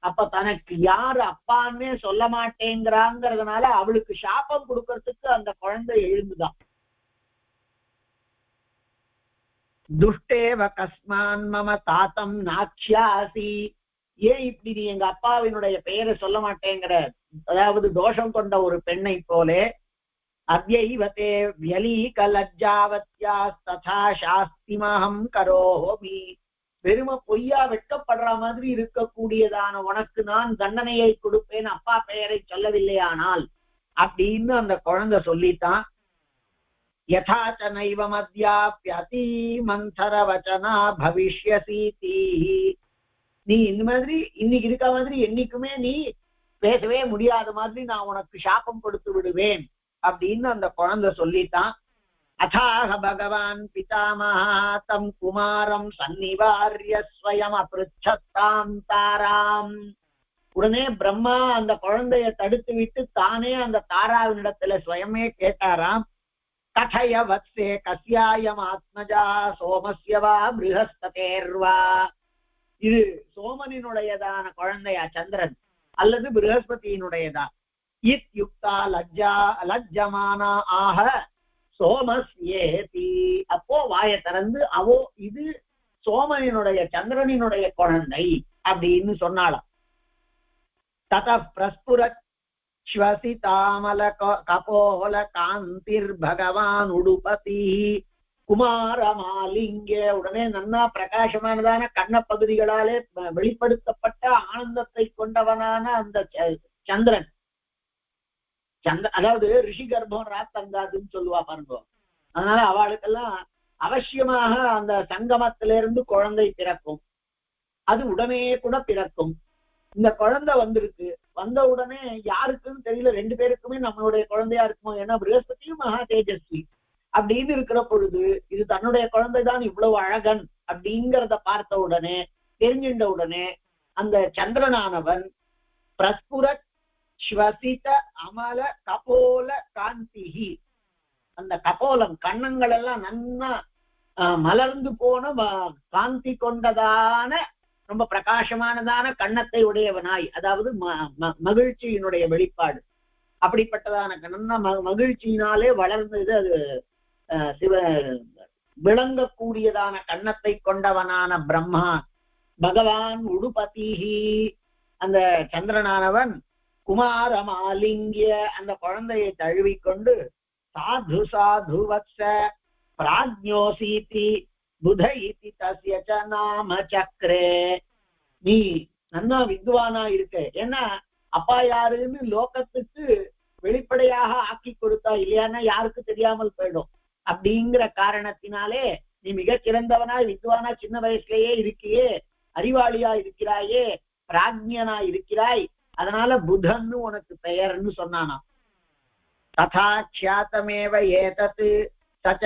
அப்ப தனக்கு யாரு அப்பான்னே சொல்ல மாட்டேங்கிறாங்கிறதுனால அவளுக்கு சாபம் கொடுக்கறதுக்கு அந்த குழந்தை எழுந்துதான். துஷ்டேவ கஸ்மான் மம தாத்தம் நாக்ஷாசி, ஏன் இப்படி நீ எங்க அப்பாவினுடைய பெயரை சொல்ல மாட்டேங்கிற, அதாவது தோஷம் கொண்ட ஒரு பெண்ணை போலே. அத்யைவதே வியலீக லஜ்ஜாவத்யாஸ்ததா சாஸ்திமஹம் கரோமி, வெறும பொய்யா வெட்கப்படுற மாதிரி இருக்கக்கூடியதான உனக்கு நான் தண்டனையை கொடுப்பேன் அப்பா பெயரை சொல்லவில்லையானால் அப்படின்னு அந்த குழந்தை சொல்லித்தான். யதாச்ச நைவ மத்யாப்யதி மந்தர வச்சனா பவிஷ்யசி, நீ இந்த மாதிரி இன்னைக்கு இருக்க மாதிரி என்னைக்குமே நீ பேசவே முடியாத மாதிரி நான் உனக்கு சாபம் கொடுத்து விடுவேன் அப்படின்னு அந்த குழந்தை சொல்லித்தான். அதாக பகவான் பிதாமஹா தம் குமாரம் சன்னிவார்ய ஸ்வயம் அப்ருச்சத்தாம் தாராம், உடனே பிரம்மா அந்த குழந்தைய தடுத்து விட்டு தானே அந்த தாராவினிடத்துல ஸ்வயமே கேட்டாராம். கதய வத்சே கஸ்யாயம் ஆத்மஜா சோமஸ்யவா ப்ரஹஸ்பதேர்வா, இது சோமனினுடையதான குழந்தையா சந்திரன் அல்லது ப்ரஹஸ்பதியினுடையதா? இத்யுக்தா லஜ்ஜமானா ஆக சோமஸ்யேதி, அப்போ வாயை திறந்து அவோ இது சோமனினுடைய சந்திரனினுடைய குழந்தை அப்படின்னு சொன்னாலாம். தத பிரஸ்புர ஸ்வசிதாமல கபோல காந்திர் பகவான் உடுபதி குமாரமாலிங்க, உடனே நன்னா பிரகாசமானதான கண்ண பகுதிகளாலே வெளிப்படுத்தப்பட்ட ஆனந்தத்தை கொண்டவனான அந்த சந்திரன், அதாவது ரிஷி கர்ப்பம் ராத்தங்காதுன்னு சொல்லுவா பாருங்க. அதனால அவளுக்கெல்லாம் அவசியமாக அந்த சங்கமத்திலிருந்து குழந்தை பிறக்கும், அது உடனே கூட பிறக்கும். இந்த குழந்தை வந்திருக்கு, வந்த உடனே யாருக்குன்னு தெரியல, ரெண்டு பேருக்குமே நம்மளுடைய குழந்தையா இருக்குமோ, ஏன்னா ப்ரஹஸ்பதியும் மகா தேஜஸ்வி அப்படின்னு இருக்கிற பொழுது இது தன்னுடைய குழந்தைதான் இவ்வளவு அழகன் அப்படிங்கிறத பார்த்த உடனே தெரிஞ்சின்ற உடனே அந்த சந்திரனானவன் பிரஸ்புர ஸ்வசித அமல கபோல காந்திஹி, அந்த கபோலம் கண்ணங்கள் எல்லாம் நன்னா மலர்ந்து போன காந்தி கொண்டதான ரொம்ப பிரகாசமானதான கண்ணத்தை உடையவனாய், அதாவது மகிழ்ச்சியினுடைய வெளிப்பாடு. அப்படிப்பட்டதான கண்ணா மகிழ்ச்சியினாலே வளர்ந்தது அது சிவ விளங்கக்கூடியதான கண்ணத்தை கொண்டவனான பிரம்மா பகவான் உடுபதிஹி. அந்த சந்திரனானவன் குமாரமாலிங்கிய அந்த குழந்தையை தழுவிக்கொண்டு சாது சாது வத்ச பிராஜ்யோசீதி புதையிதி தஸ்ய ச நாம சக்ரே. நீ நன்னா வித்வானா இருக்க, ஏன்னா அப்பா யாருன்னு லோகத்துக்கு வெளிப்படையாக ஆக்கி கொடுத்தா, இல்லையானா யாருக்கு தெரியாமல் போயிடும். அப்படிங்கிற காரணத்தினாலே நீ மிகச் சிறந்தவனாய் வித்வானா சின்ன வயசுலயே இருக்கியே, அறிவாளியா இருக்கிறாயே, பிராஜ்யனா இருக்கிறாய், அதனால புதன்னு உனக்கு பெயர்ன்னு சொன்னானா. ததா க்ஷாதமேவ ஏதத் சச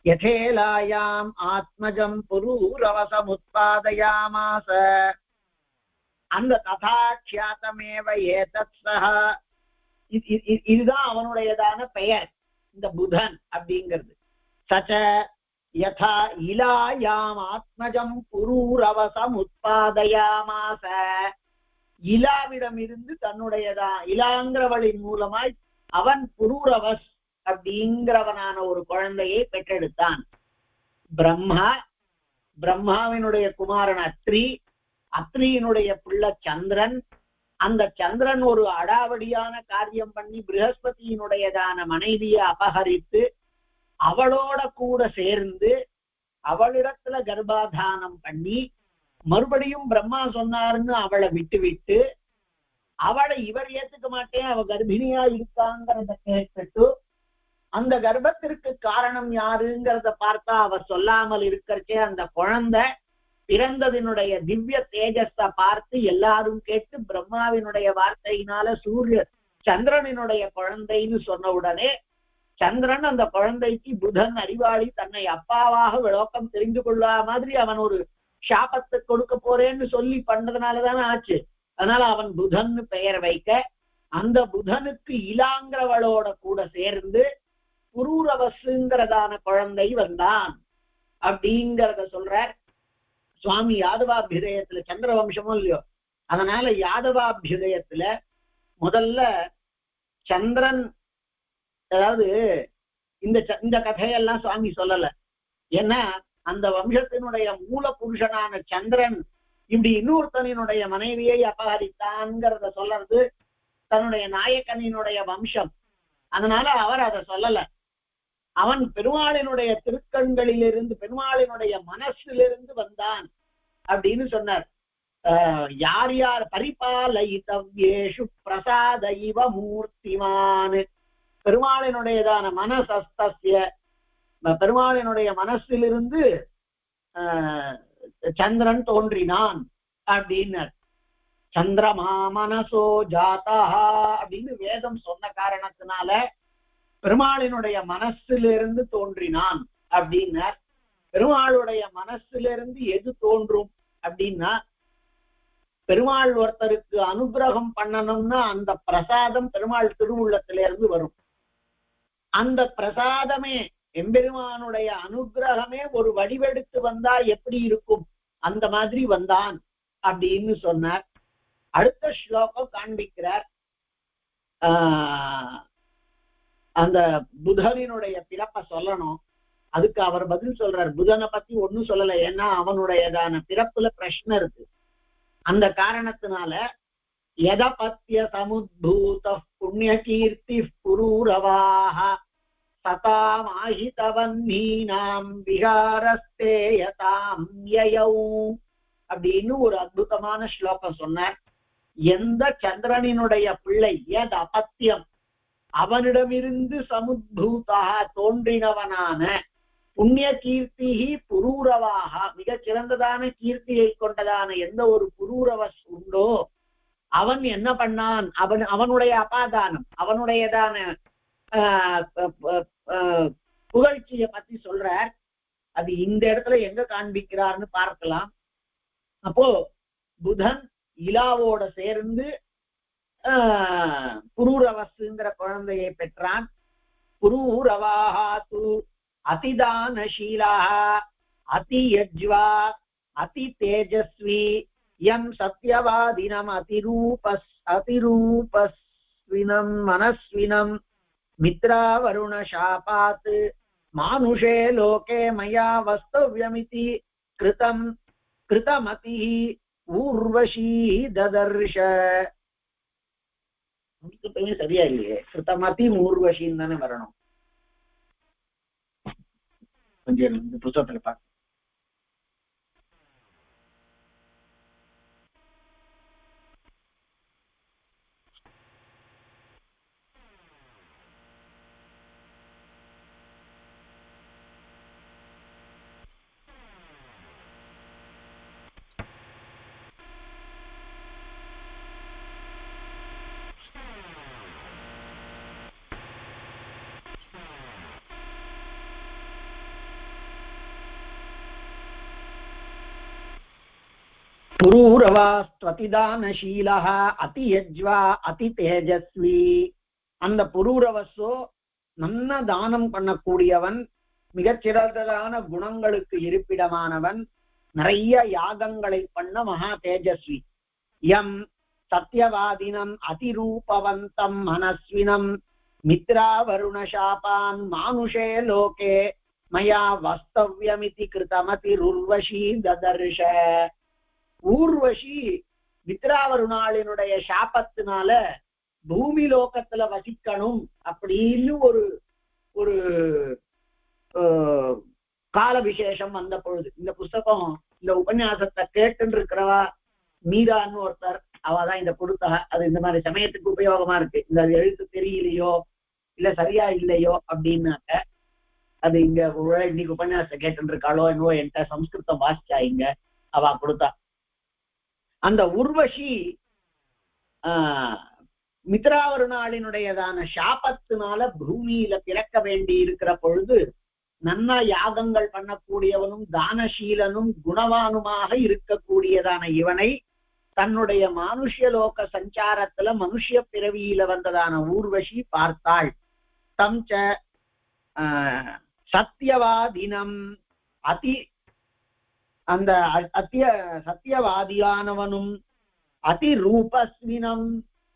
யதேலாயாம் ஆத்மஜம் புரூரவசமுத்பாதயாமாஸ. அந்த ததா க்ஷாதமேவ ஏதத் சஹ, இதுதான் அவனுடையதான பெயர் இந்த புதன் அப்படிங்கிறது. சச்ச யதா இலாயாம் ஆத்மஜம் புரூரவசம் உத்பாதயாமாஸ. இலாவிடம் இருந்து தன்னுடையதான் இலாங்கிறவளின் மூலமாய் அவன் புரூரவஸ் அப்படிங்கிறவனான ஒரு குழந்தையை பெற்றெடுத்தான். பிரம்மாவினுடைய குமாரன் அத்ரி, அத்ரியினுடைய பிள்ளை சந்திரன். அந்த சந்திரன் ஒரு அடாவடியான காரியம் பண்ணி ப்ரஹஸ்பதியினுடையதான மனைவியை அபகரித்து அவளோட கூட சேர்ந்து அவளிடத்துல கர்ப்பாதானம் பண்ணி மறுபடியும் பிரம்மா சொன்னாருன்னு அவளை விட்டு அவளை இவர் ஏத்துக்க மாட்டேன், அவ கர்ப்பிணியா இருக்காங்கிறத கேட்டு அந்த கர்ப்பத்திற்கு காரணம் யாருங்கிறத பார்த்தா அவர் சொல்லாமல் இருக்கிறச்சே அந்த குழந்தை பிறந்ததினுடைய திவ்ய தேஜஸை பார்த்து எல்லாரும் கேட்டு பிரம்மாவினுடைய வார்த்தையினால சந்திரனினுடைய குழந்தைன்னு சொன்ன உடனே சந்திரன் அந்த குழந்தைக்கு புதன் அறிவாளி, தன்னை அப்பாவாக விளக்கம் தெரிந்து கொள்ளா மாதிரி அவன் ஒரு சாபத்தை கொடுக்க போறேன்னு சொல்லி பண்ணதுனாலதானே ஆச்சு. அதனால அவன் புதன்னு பெயர் வைக்க, அந்த புதனுக்கு இலாங்கிறவளோட கூட சேர்ந்து புரூரவசுங்கிறதான குழந்தை வந்தான் அப்படிங்கிறத சொல்றார் சுவாமி யாதவாபியுதயத்துல. சந்திர வம்சமும் இல்லையோ, அதனால யாதவாபியுதயத்துல முதல்ல சந்திரன், அதாவது இந்த கதையெல்லாம் சுவாமி சொல்லல. ஏன்னா அந்த வம்சத்தினுடைய மூல புருஷனான சந்திரன் இப்படி இன்னொருத்தனினுடைய மனைவியை அபகரித்தான்ங்கிறத சொல்றது தன்னுடைய நாயக்கனினுடைய வம்சம். அதனால அவர் அதை சொல்லல. அவன் பெருமாளினுடைய திருக்கண்களிலிருந்து பெருமாளினுடைய மனசிலிருந்து வந்தான் அப்படின்னு சொன்னார். யார் யார் பரிபாலயிதவ்யேஷு பிரசாத இவ மூர்த்திமான். பெருமாளினுடையதான மனசஸ்தஸ்ய, பெருமாளினுடைய மனசிலிருந்து சந்திரன் தோன்றினான் அப்படின்னார். சந்திரமா மனசோ ஜாதா அப்படின்னு வேதம் சொன்ன காரணத்தினால பெருமாளினுடைய மனசிலிருந்து தோன்றினான் அப்படின்னார். பெருமாளுடைய மனசிலிருந்து எது தோன்றும் அப்படின்னா, பெருமாள் ஒருத்தருக்கு அனுகிரகம் பண்ணணும்னா அந்த பிரசாதம் பெருமாள் திருவுள்ளத்திலிருந்து வரும். அந்த பிரசாதமே எம்பெருமானுடைய அனுகிரகமே ஒரு வடிவெடுத்து வந்தா எப்படி இருக்கும், அந்த மாதிரி வந்தான் அப்படின்னு சொன்னார். அடுத்த ஸ்லோகம் காண்பிக்கிறார். அந்த புதனினுடைய பிறப்பை சொல்லணும். அதுக்கு அவர் பதில் சொல்றார். புதனை பத்தி ஒன்னும் சொல்லல, ஏன்னா அவனுடையதான பிறப்புல பிரச்சனை இருக்கு. அந்த காரணத்தினால யதபத்ய சமுத்பூத புண்ணிய கீர்த்தி புரூரவாஹ சதாம் ஆஹிதவன்னீனாம் விஹாரஸ்தேயதாம் யயௌ அப்படின்னு ஒரு அற்புதமான ஸ்லோகம் சொன்னார். எந்த சந்திரனினுடைய பிள்ளை எத் அபத்தியம், அவனிடமிருந்து சமுத்பூதா தோன்றினவனான புண்ணிய கீர்த்தி புரூரவாக மிக சிறந்ததான கீர்த்தியை கொண்டதான எந்த ஒரு புரூரவஸ் உண்டோ அவன் என்ன பண்ணான், அவனுடைய அபாதானம், அவனுடையதான புகழ்ச்சியை பத்தி சொல்றார். அது இந்த இடத்துல எங்க காண்பிக்கிறார்னு பார்க்கலாம். அப்போ புதன் இலாவோட சேர்ந்து புரூரவசுங்கிற குழந்தையை பெற்றான். புரூரவாஹாது அதிதானசீலாஹ அதியஜ்வா அதி தேஜஸ்வி யம் சத்யவாதினம் அதிரூபஸ்வினம் மனஸ்வினம் மித்ராவருண சாபாத் மானுஷே லோகே மயா வஸ்தவ்யமிதி கிருதமதி ஊர்வஷீ ததர்ஷ. சரியா இல்லையே, கிருத்தமதி ஊர்வஷின்னு தானே வரணும். கொஞ்சம் புத்தகத்துல பாக்க. புரூரவாஸ்த்வதிதானசீலஹ அதியஜ்வா அதி தேஜஸ்வி. அந்த புரூரவசோ நல்ல தானம் பண்ணக்கூடியவன், மிகச்சிறந்ததான குணங்களுக்கு இருப்பிடமானவன், நிறைய யாகங்களை பண்ண மகா தேஜஸ்வி. யம் சத்யவாதினம் அதிரூபவந்தம் மனஸ்வினம் மித்ராவருண சாபான் மானுஷே லோகே மயா வஸ்தவ்யமிதி கிருதமதிருர்வஷீ ததர்ஷ. ஊர்வஷி மித்ராவருணாளினுடைய சாபத்தினால பூமி லோகத்துல வசிக்கணும் அப்படின்னு ஒரு கால விசேஷம் வந்த பொழுது, இந்த புஸ்தகம் இந்த உபன்யாசத்தை கேட்டுன்னு இருக்கிறவா மீரான்னு ஒருத்தர், அவதான் இந்த கொடுத்தா. அது இந்த மாதிரி சமயத்துக்கு உபயோகமா இருக்கு. இந்த எழுத்து தெரியலையோ இல்ல சரியா இல்லையோ அப்படின்னாக்க அது இங்க இன்னைக்கு உபன்யாசத்தை கேட்டுன்னு இருக்காளோ என்னவோ, என்கிட்ட சம்ஸ்கிருதம் வாசிச்சா இங்க அவ கொடுத்தா. அந்த உர்வஷி மித்ராவருணாளினுடையதான சாபத்தினால பூமியில பிறக்க வேண்டி இருக்கிற பொழுது நன்னா யாகங்கள் பண்ணக்கூடியவனும் தானசீலனும் குணவானுமாக இருக்கக்கூடியதான இவனை தன்னுடைய மானுஷ்யலோக சஞ்சாரத்துல மனுஷ்ய பிறவியில வந்ததான ஊர்வஷி பார்த்தாள். தம் ச சத்தியவாதினம் அந்த சத்தியவாதியானவனும் அதி ரூபஸ்வினம்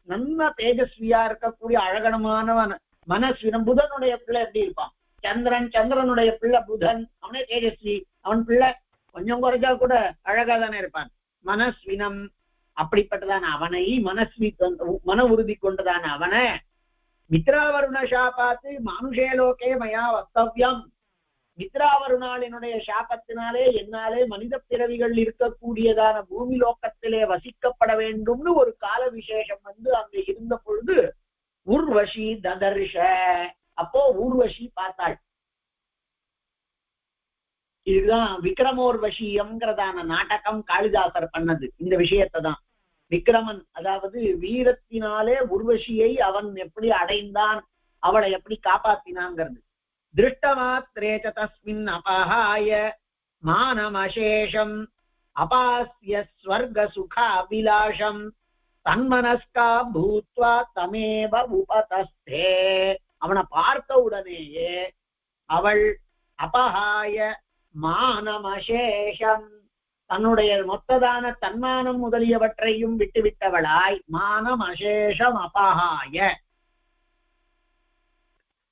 நல்ல தேஜஸ்வியா இருக்கக்கூடிய அழகனமானவன் மனஸ்வினம். புதனுடைய பிள்ளை எப்படி இருப்பான்? சந்திரனுடைய பிள்ளை புதன், அவனே தேஜஸ்வி. அவன் பிள்ளை கொஞ்சம் குறைஞ்சா கூட அழகா தானே இருப்பான். மனஸ்வினம் அப்படிப்பட்டதான அவனை, மன உறுதி கொண்டதான அவனை மித்ராவருண சாபாத்து மானுஷே லோகே மயா வஸ்தவ்யம். மித்ராவருணாளினுடைய சாபத்தினாலே என்னாலே மனித பிறவிகள் இருக்கக்கூடியதான பூமி லோகத்திலே வசிக்கப்பட வேண்டும்னு ஒரு கால விசேஷம் வந்து அங்க இருந்த பொழுது ஊர்வஷி ததர்ஷ. அப்போ ஊர்வஷி பார்த்தாள். இதுதான் விக்ரமோர்வஷியம்ங்கிறதான நாடகம் காளிதாசர் பண்ணது. இந்த விஷயத்தை தான் விக்ரமன், அதாவது வீரத்தினாலே உர்வஷியை அவன் எப்படி அடைந்தான், அவளை எப்படி காப்பாத்தினாங்கிறது. திருஷ்டமாத்ரேச்ச தஸ்மின் அபஹாய மானமசேஷம் அபாஸ்ய ஸ்வர்க சுகாபிலாஷம் தன்மனஸ்கா பூத்வா தமேவ உபதஸ்தே. அவனை பார்த்த உடனேயே அவள் அபஹாய மானமசேஷம் தன்னுடைய மொத்ததான தன்மானம் முதலியவற்றையும் விட்டுவிட்டவளாய், மானம் அசேஷம் அபஹாய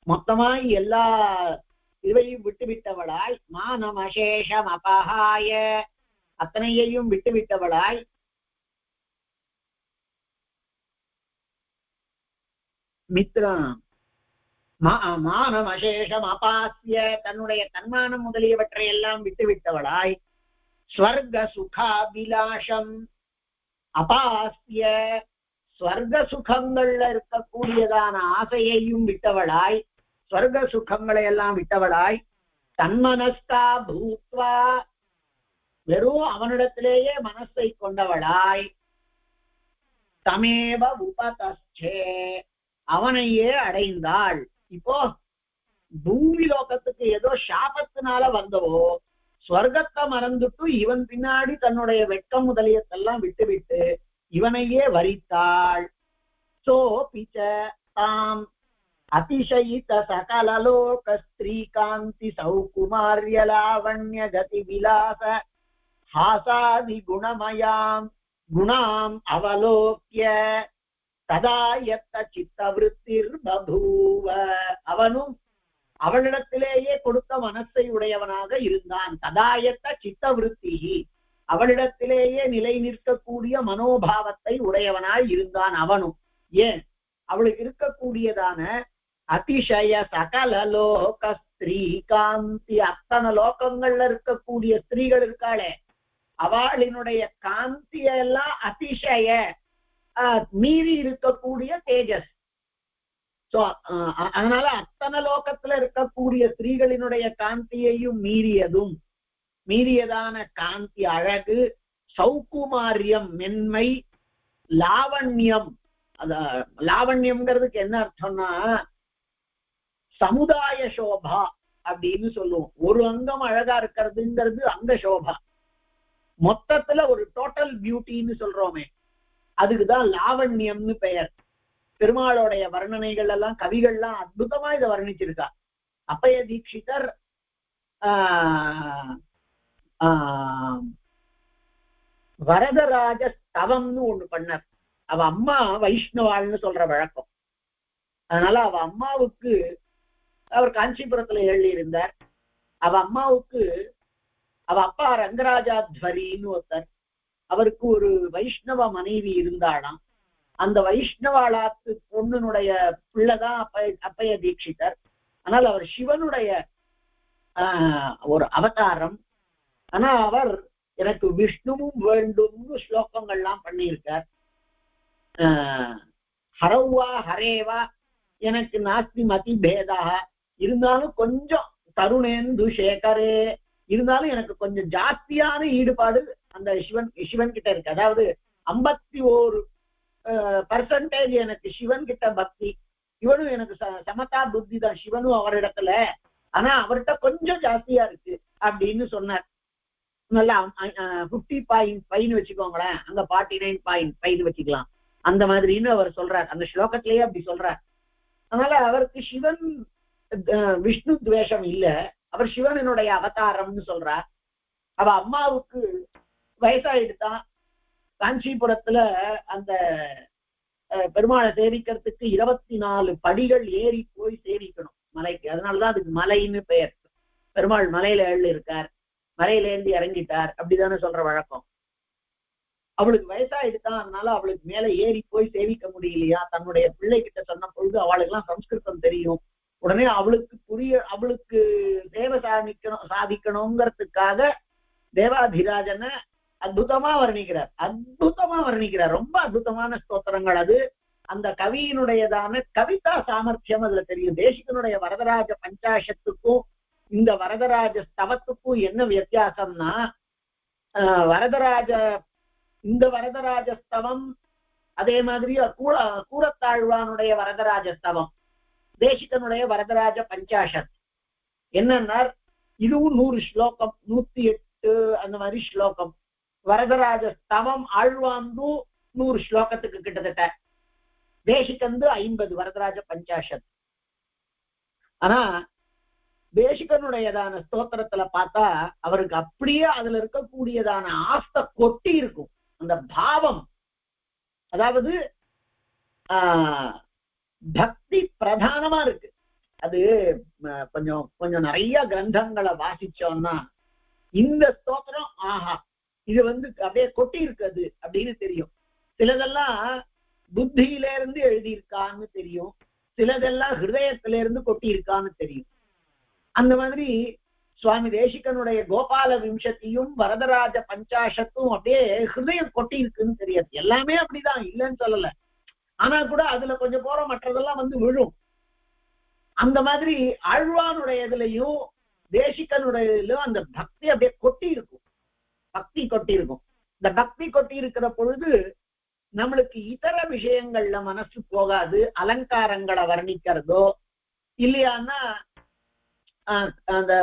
மொத்தமாய் எல்லா இதையும் விட்டுவிட்டவளாய், மானம் அசேஷம் அபஹாய அத்தனையையும் விட்டுவிட்டவளாய், மித்ரம் மானம் அசேஷம் அபாசிய தன்னுடைய தன்மானம் முதலியவற்றை எல்லாம் விட்டுவிட்டவளாய், ஸ்வர்க சுகாபிலாஷம் அபாசிய ஸ்வர்க சுகங்கள்ல இருக்கக்கூடியதான ஆசையையும் விட்டவளாய், ஸ்வர்க சுகங்களை எல்லாம் விட்டவளாய், தன்மனஸ்கா பூத்வா வெறும் அவனிடத்திலேயே மனசை கொண்டவளாய், தமேவ உபதஸ்தே அவனையே அடைந்தாள். இப்போ பூமி லோகத்துக்கு ஏதோ சாபத்தினால வந்தவோ ஸ்வர்க்கத்தை மறந்துட்டு இவன் பின்னாடி தன்னுடைய வெட்கம் முதலியத்தெல்லாம் விட்டுவிட்டு இவனையே வரித்தாள். सोऽपि च ताम् अतिशयित सकललोक स्त्रीकान्ति सौकुमार्य लावण्य गति विलास हासादि गुणमयाम् गुणाम् अवलोक्य तदा यत्त चित्तवृत्तिर्बभूव அவனும் அவளிடத்திலேயே கொடுத்த மனசை உடையவனாக இருந்தான். ததாயத்த சித்தவிருத்தி அவளிடத்திலேயே நிலை நிற்கக்கூடிய மனோபாவத்தை உடையவனாய் இருந்தான் அவனும். ஏன் அவளுக்கு இருக்கக்கூடியதான அதிசய சகல லோக ஸ்திரீ காந்தி அத்தனை லோகங்கள்ல இருக்கக்கூடிய ஸ்திரீகள் இருக்காளே அவளினுடைய காந்தியெல்லாம் அதிசய மீறி இருக்கக்கூடிய தேஜஸ். சோ அதனால அத்தனை லோகத்துல இருக்கக்கூடிய ஸ்திரீகளினுடைய காந்தியையும் மீறியதான காந்தி அழகு, சௌகுமாரியம் மென்மை, லாவண்யம். லாவண்யம்ங்கிறதுக்கு என்ன அர்த்தம்னா சமுதாய சோபா அப்படின்னு சொல்லுவோம். ஒரு அங்கம் அழகா இருக்கிறதுங்கிறது அங்க சோபா. மொத்தத்துல ஒரு டோட்டல் பியூட்டின்னு சொல்றோமே அதுக்குதான் லாவண்யம்னு பெயர். பெருமாளுடைய வர்ணனைகள் எல்லாம் கவிகள்லாம் அற்புதமா இதை வர்ணிச்சிருக்கா. அப்பய தீட்சிதர் வரதராஜ ஸ்தவம்னு ஒண்ணு பண்ணார். அவ அம்மா வைஷ்ணவாள்னு சொல்ற வழக்கம். அதனால அவ அம்மாவுக்கு அவர் காஞ்சிபுரத்துல எழுதி இருந்தார். அவ அம்மாவுக்கு அவ அப்பா ரங்கராஜாத்வரின்னு ஒருத்தர். அவருக்கு ஒரு வைஷ்ணவ மனைவி இருந்தாளாம். அந்த வைஷ்ணவாளாத்து பொண்ணுனுடைய பிள்ளைதான் அப்பய தீட்சிதர். ஆனால் அவர் சிவனுடைய ஒரு அவதாரம். ஆனா அவர் எனக்கு விஷ்ணுவும் வேண்டும்னு ஸ்லோகங்கள்லாம் பண்ணியிருக்கார். ஹரவா ஹரேவா எனக்கு நாஸ்தி மதி பேதா இருந்தாலும் கொஞ்சம் தருணேந்து சேகரே இருந்தாலும் எனக்கு கொஞ்சம் ஜாஸ்தியான ஈடுபாடு அந்த சிவன் கிட்ட இருக்கு. அதாவது 51% எனக்கு சிவன் கிட்ட பக்தி. இவனும் எனக்கு சமதா புத்தி தான் சிவனும் அவரிடத்துல. ஆனா அவர்கிட்ட கொஞ்சம் ஜாஸ்தியா இருக்கு அப்படின்னு சொன்னார். நல்லா 50.5 வச்சுக்கோங்களேன், அங்க 49.5 வச்சுக்கலாம். அந்த மாதிரின்னு அவர் சொல்றார். அந்த ஸ்லோகத்திலேயே அப்படி சொல்றார். அதனால அவருக்கு சிவன் விஷ்ணு துவேஷம் இல்ல, அவர் சிவனுடைய அவதாரம்னு சொல்றார். அவ அம்மாவுக்கு வயசாயிடுதான். காஞ்சிபுரத்துல அந்த பெருமாளை சேவிக்கிறதுக்கு 24 படிகள் ஏறி போய் சேவிக்கணும் மலைக்கு. அதனாலதான் அதுக்கு மலைன்னு பெயர். பெருமாள் மலையில எழுதி இருக்கார், மலையில ஏந்தி இறங்கிட்டார் அப்படிதானே சொல்ற வழக்கம். அவளுக்கு வயசாயிடுதான். அதனால அவளுக்கு மேல ஏறி போய் சேவிக்க முடியலையா. தன்னுடைய பிள்ளை கிட்ட சொன்ன பொழுது அவளுக்கு எல்லாம் சம்ஸ்கிருதம் தெரியும். உடனே அவளுக்கு சேவை சாதிக்கணுங்கிறதுக்காக தேவாதிராஜனை அற்புதமா வர்ணிக்கிறார். ரொம்ப அற்புதமான ஸ்தோத்திரங்கள் அது. அந்த கவியினுடையதான கவிதா சாமர்த்தியம் அதுல தெரியும். தேசிகனுடைய வரதராஜ பஞ்சாசத்துக்கும் இந்த வரதராஜ ஸ்தவத்துக்கும் என்ன வித்தியாசம்னா, இந்த வரதராஜ ஸ்தவம் அதே மாதிரி கூரத்தாழ்வானுடைய வரதராஜ ஸ்தவம், தேசிகனுடைய வரதராஜ பஞ்சாசத் என்னன்னா இதுவும் 100 ஸ்லோகம், 108 அந்த மாதிரி ஸ்லோகம். வரதராஜ ஸ்தவம் ஆழ்வாந்து 100 ஸ்லோகத்துக்கு கிட்டத்தட்ட, தேசிகந்து 50 வரதராஜ பஞ்சாசத். ஆனா தேசிகனுடையதான ஸ்தோத்திரத்துல பார்த்தா அவருக்கு அப்படியே அதுல இருக்கக்கூடியதான ஆஸ்த கொட்டி இருக்கும். அந்த பாவம், அதாவது பக்தி பிரதானமா இருக்கு. அது கொஞ்சம் நிறைய கிரந்தங்களை வாசிச்சோம்னா இந்த ஸ்தோத்திரம் ஆஹா இது அப்படியே கொட்டி இருக்குது அப்படின்னு தெரியும். சிலதெல்லாம் புத்தியில இருந்து எழுதியிருக்கான்னு தெரியும், சிலதெல்லாம் ஹிருதயத்தில இருந்து கொட்டி இருக்கான்னு தெரியும். அந்த மாதிரி சுவாமி தேசிகனுடைய கோபால விம்சத்தியும் வரதராஜ பஞ்சாசத்தும் அப்படியே ஹிருதயம் கொட்டி இருக்குன்னு தெரியாது. எல்லாமே அப்படிதான், இல்லைன்னு சொல்லல. ஆனா கூட அதுல கொஞ்சம் போற மற்றதெல்லாம் விழும். அந்த மாதிரி ஆழ்வானுடையதுலயும் தேசிகனுடையதுலயும் அந்த பக்தி அப்படியே கொட்டி இருக்கும். இந்த பக்தி கொட்டி இருக்கிற பொழுது நம்மளுக்கு இதர விஷயங்கள்ல மனசு போகாது. அலங்காரங்களை வர்ணிக்கிறதோ இல்லையான்னா அந்த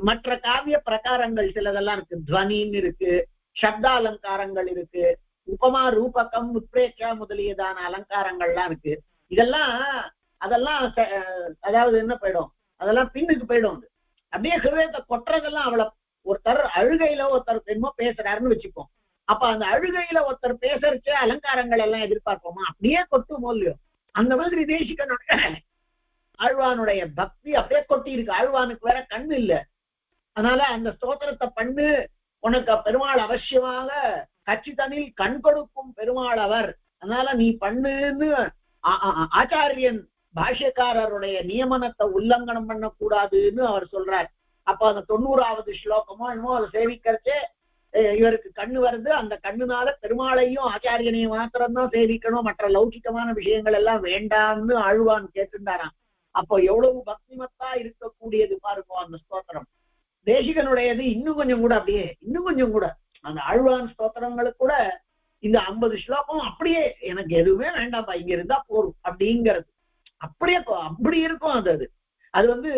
மற்ற காவிய பிரகாரங்கள் சிலதெல்லாம் இருக்கு. துவனின்னு இருக்கு, சப்த அலங்காரங்கள் இருக்கு, உபமா ரூபகம் உத்ரேட்சா முதலியதான அலங்காரங்கள்லாம் இருக்கு. இதெல்லாம் அதெல்லாம் அதாவது என்ன போயிடும், அதெல்லாம் பின்னுக்கு போயிடும். அப்படியே ஹிருதயத்தை கொட்டுறதெல்லாம் அவளை ஒருத்தர் அழுகையில ஒருத்தர் என்னமோ பேசுறாருன்னு வச்சுப்போம். அப்ப அந்த அழுகையில ஒருத்தர் பேசுறச்சே அலங்காரங்கள் எல்லாம் எதிர்பார்ப்போமா? அப்படியே கொட்டுமோ இல்லையோ, அந்த மாதிரி தேசிகனுடைய ஆழ்வானுடைய பக்தி அப்படியே கொட்டி இருக்கு. ஆழ்வானுக்கு வேற கண்ணு இல்ல, அதனால அந்த ஸ்தோத்திரத்தை பண்ணு, உனக்கு பெருமாள் அவசியமாக கச்சிதனில் கண் கொடுக்கும் பெருமாள் அவர், அதனால நீ பண்ணுன்னு ஆச்சாரியன் பாஷ்யக்காரருடைய நியமனத்தை உல்லங்கனம் பண்ணக்கூடாதுன்னு அவர் சொல்றார். அப்ப அந்த 90வது ஸ்லோகமோ என்னமோ அதை சேவிக்கிறச்சே இவருக்கு கண்ணு வருது. அந்த கண்ணுனால பெருமாளையும் ஆச்சாரியனையும் மாத்திரம்தான் சேவிக்கணும், மற்ற லௌகிகமான விஷயங்கள் எல்லாம் வேண்டாம்னு ஆழ்வான் கேட்டுட்டாராம். அப்போ எவ்வளவு பக்திமத்தா இருக்கக்கூடியது பாருங்க அந்த ஸ்தோத்திரம். தேசிகனுடையது இன்னும் கொஞ்சம் கூட, அப்படியே இன்னும் கொஞ்சம் கூட அந்த ஆழ்வான் ஸ்தோத்திரங்களுக்கு கூட இந்த 50 ஸ்லோகம் அப்படியே எனக்கு எதுவுமே வேண்டாம்ப்பா, இங்க இருந்தா போரும் அப்படிங்கிறது அப்படியே அப்படி இருக்கும். அது வந்து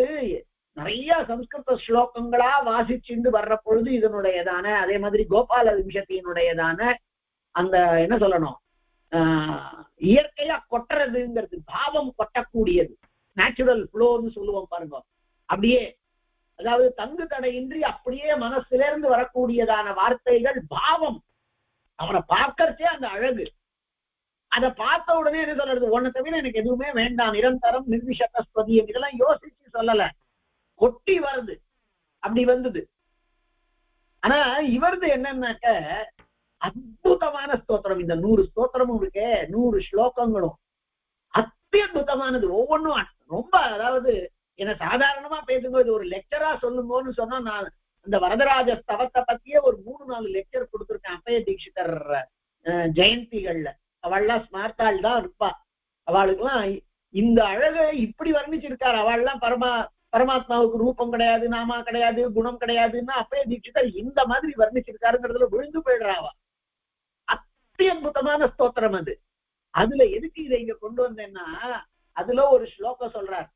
நிறைய சம்ஸ்கிருத ஸ்லோகங்களா வாசிச்சுண்டு வர்ற பொழுது இதனுடையதான, அதே மாதிரி கோபால விம்சத்தினுடையதான அந்த என்ன சொல்லணும், இயற்கையா கொட்டுறதுங்கிறது, பாவம் கொட்டக்கூடியது, நேச்சுரல் ஃப்ளோன்னு சொல்லுவோம் பாருங்க. அப்படியே அதாவது தங்கு தடையின்றி அப்படியே மனசுல இருந்து வரக்கூடியதான வார்த்தைகள், பாவம். அவரை பார்க்கறச்சே அந்த அழகு, அதை பார்த்த உடனே என்ன சொல்றது, உன்னை தவிர எனக்கு எதுவுமே வேண்டாம், நிரந்தரம் நிர்விஷகஸ்பதியம், இதெல்லாம் யோசிச்சு சொல்லல, கொட்டி வருது, அப்படி வந்தது. ஆனா இவரது என்னன்னாக்க அற்புதமான ஸ்தோத்திரம். இந்த 100 ஸ்தோத்திரமும் இருக்கே, 100 ஸ்லோகங்களும் அத்தியுதமானது. ஒவ்வொன்றும் ரொம்ப, அதாவது என்ன சாதாரணமா பேசும்போது ஒரு லெக்சரா சொல்லும்போன்னு சொன்னா, நான் அந்த வரதராஜ ஸ்தவத்தை பத்தியே ஒரு 3-4 லெக்சர் கொடுத்துருக்கேன். அப்பய தீட்சிதர் ஜெயந்திகள்ல அவள்லாம் ஸ்மார்த்தாள் தான் இருப்பா. அவளுக்குலாம் இந்த அழகை இப்படி வர்ணிச்சிருக்காரு. அவள்லாம் பரமாத்மாவுக்கு ரூபம் கிடையாது, நாமா கிடையாது, குணம் கிடையாதுன்னா அப்பய தீட்சிதர் இந்த மாதிரி வர்ணிச்சிருக்காருங்கிறதுல விழுந்து போயிடுறாவா. அத்தியுதமான ஸ்தோத்திரம் அது. அதுல எதுக்கு இதை இங்க கொண்டு வந்தேன்னா, அதுல ஒரு ஸ்லோகம் சொல்றார்,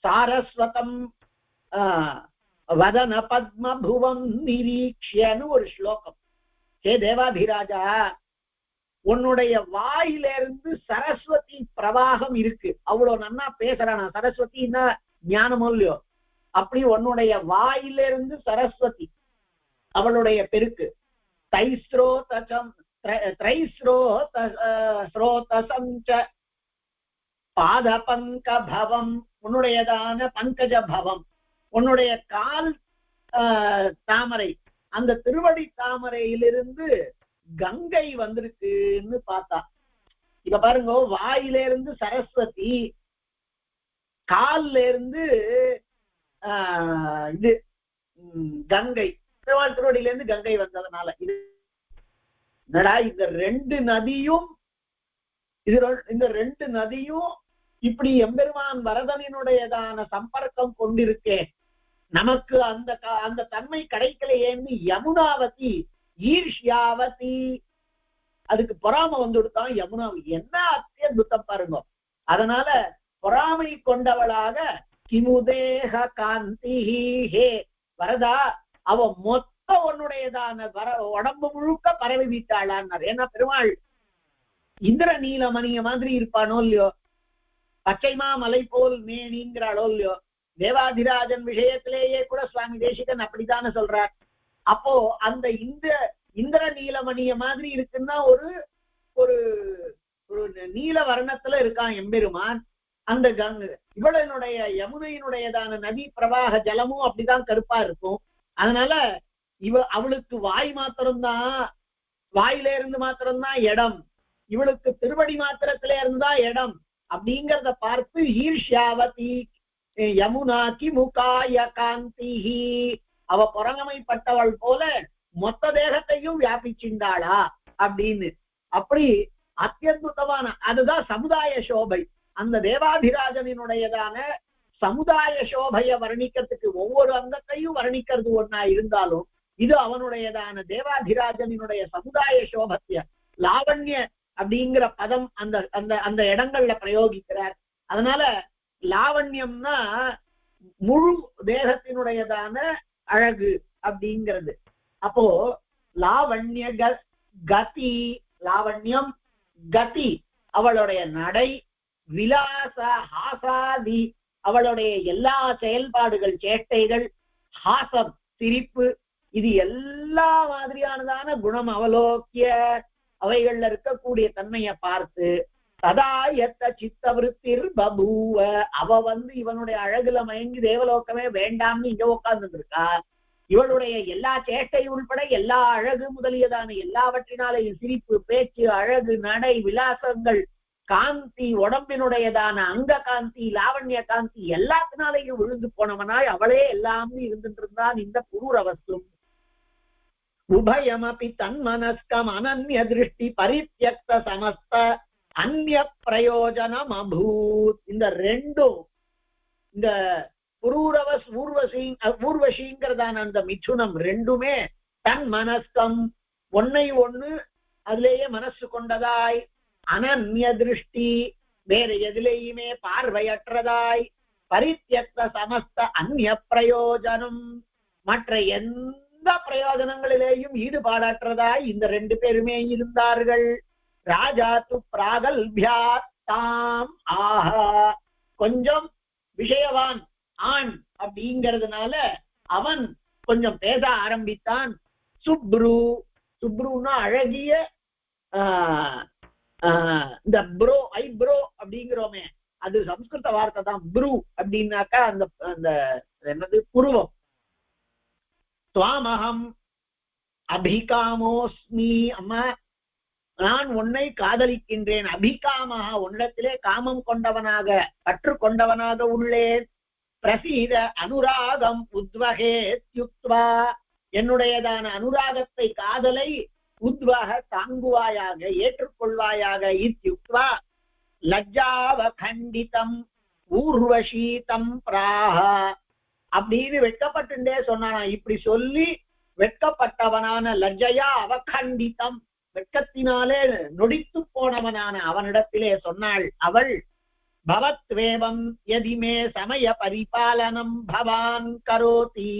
சாரஸ்வதம் வதன பத்மபுவம் நிரீக்ஷன்னு ஒரு ஸ்லோகம். ஹே தேவாதிராஜா, உன்னுடைய வாயிலிருந்து சரஸ்வதி பிரவாகம் இருக்கு, அவ்வளவு நன்னா பேசுறானா. சரஸ்வதினா ஞானமோ இல்லையோ, அப்படி உன்னுடைய வாயிலிருந்து சரஸ்வதி அவளுடைய பெருக்கு. பாத பங்க பவம், உன்னுடையதான பங்கஜ பவம், உன்னுடைய கால் தாமரை, அந்த திருவடி தாமரையிலிருந்து கங்கை வந்திருக்குன்னு பார்த்தா. இப்ப பாருங்க, வாயிலிருந்து சரஸ்வதி, கால்ல இருந்து இது கங்கை, திருவடியில இருந்து கங்கை வந்ததுனால இது இந்த 2 நதியும் இந்த 2 நதியும் இப்படி எம்பெருமான் வரதனினுடையதான சம்பர்க்கம் கொண்டிருக்கே, நமக்கு அந்த தன்மை கிடைக்கலையேன்னு யமுனாவதி ஈர்ஷ்யாவதி, அதுக்கு பொறாமை வந்துடுத்தான் யமுனாவி. என்ன அத்தியுதம் பாருங்க. அதனால பொறாமை கொண்டவளாக கிமுதேக காந்தி ஹே வரதா, அவ மொத்த உன்னுடையதான உடம்பு முழுக்க பரவி விட்டாளான்னார். ஏன்னா பெருமாள் இந்திர நீலமணிய மாதிரி இருப்பானோ இல்லையோ, பச்சைமா மலை போல் மேனிங்கிறாளோ இல்லையோ, தேவாதிராஜன் விஷயத்திலேயே கூட சுவாமி தேசிகன் அப்படித்தானே சொல்றார். அப்போ அந்த இந்திர நீலமணிய மாதிரி இருக்குன்னா ஒரு ஒரு நீல வர்ணத்துல இருக்கான் எம்பெருமான். அந்த இவளனுடைய யமுனையினுடையதான நதி பிரவாக ஜலமும் அப்படிதான் கருப்பா இருக்கும். அதனால அவளுக்கு வாய் மாத்திரம்தான், வாயில இருந்து மாத்திரம்தான் இடம், இவளுக்கு திருவடி மாத்திரத்தில இருந்துதான் இடம் அப்படிங்கிறத பார்த்து ஈர்ஷ்யாவதி யமுனா கிமுகாய காந்திஹி, அவ பொறாமைப்பட்டவள் போல மொத்த தேகத்தையும் வியாபிச்சின்றாளா அப்படின்னு. அப்படி அத்தியுதமான, அதுதான் சமுதாய சோபை. அந்த தேவாதிராஜனினுடையதான சமுதாய சோபைய வர்ணிக்கிறதுக்கு ஒவ்வொரு அங்கத்தையும் வர்ணிக்கிறது ஒன்னா இருந்தாலும், இது அவனுடையதான தேவாதிராஜனினுடைய சமுதாய சோபத்திய லாவண்ய அப்படிங்கிற பதம் அந்த அந்த அந்த இடங்கள்ல பிரயோகிக்கிறார். அதனால லாவண்யம்னா முழு தேகத்தினுடையதான அழகு அப்படிங்கிறது. அப்போ லாவண்ய கதி லாவண்யம், கதி அவளுடைய நடை, விலாச ஹாசாதி அவளுடைய எல்லா செயல்பாடுகள் சேட்டைகள், ஹாசம் சிரிப்பு, இது எல்லா மாதிரியானதான குணம் அவலோக்கிய அவைகள்ல இருக்கக்கூடிய தன்மையை பார்த்து சதாயத்த சித்தவருத்திர் பபூவ அவ இவனுடைய அழகுல மயங்கி தேவலோகமே வேண்டாம்னு இங்க உட்கார்ந்து இருக்கா. இவளுடைய எல்லா சேட்டை உள்பட எல்லா அழகு முதலியதான எல்லாவற்றினாலையும் சிரிப்பு, பேச்சு, அழகு, நடை, விலாசங்கள், காந்தி, உடம்பினுடையதான அங்க காந்தி, லாவண்ய காந்தி எல்லாத்தினாலையும் விழுந்து போனவனாய் அவளே எல்லாமே இருந்துட்டு இருந்தான் இந்த புரூரவஸ்தும். உபயமபி தன்மனஸ்கம் அனன்ய திருஷ்டி பரித்யக்த சமஸ்த அந்நிய பிரயோஜனம் அபூத். இந்த ரெண்டும், இந்த புரூரவஸ் ஊர்வசிங்கிறதான அந்த மிதுனம் ரெண்டுமே தன் மனஸ்கம் ஒன்னை ஒண்ணு அதிலேயே மனசு கொண்டதாய், அனன்ய திருஷ்டி வேற எதிலேயுமே பார்வையற்றதாய், பரித்யக்த சமஸ்த அந்நிய பிரயோஜனம் மற்ற எந்த பிரயோஜனங்களிலேயும் ஈடுபாடற்றதாய் இந்த ரெண்டு பேருமே இருந்தார்கள். ராஜா து பிராகல்பியாத்தாம் ஆஹா, கொஞ்சம் விஷயவான் ஆண் அப்படிங்கிறதுனால அவன் கொஞ்சம் பேச ஆரம்பித்தான். சுப்ரு, சுப்ருன்னா அழகிய இந்த ப்ரோ ஐப்ரோ அப்படிங்கிறோமே அது சம்ஸ்கிருத வார்த்தை தான். ப்ரூ அப்படின்னாக்கா அந்த அந்த என்னது புருவம். துவாமகம் அபிகாமோஸ்மி, அம்மா நான் உன்னை காதலிக்கின்றேன். அபிகாமஹா உன்னிடத்திலே காமம் கொண்டவனாக பற்று கொண்டவனாக உள்ளேன். பிரசீத அனுராகம் உத்வகே த்யுக்த்வா, என்னுடையதான அனுராகத்தை காதலை உத்வக தாங்குவாயாக ஏற்றுக்கொள்வாயாக. இத்யுக்த்வா லஜ்ஜாவ கண்டிதம் ஊர்வசீதம் பிராஹ, அப்படின்னு வெட்கப்பட்டுண்டே சொன்னானா. இப்படி சொல்லி வெட்கப்பட்டவனான லஜ்ஜையா அவகண்டிதம் வெட்கத்தினாலே நொடித்து போனவனான அவனிடத்திலே சொன்னாள் அவள், பவத்வேவம் யதிமே சமய பரிபாலனம் பவான் கரோதி,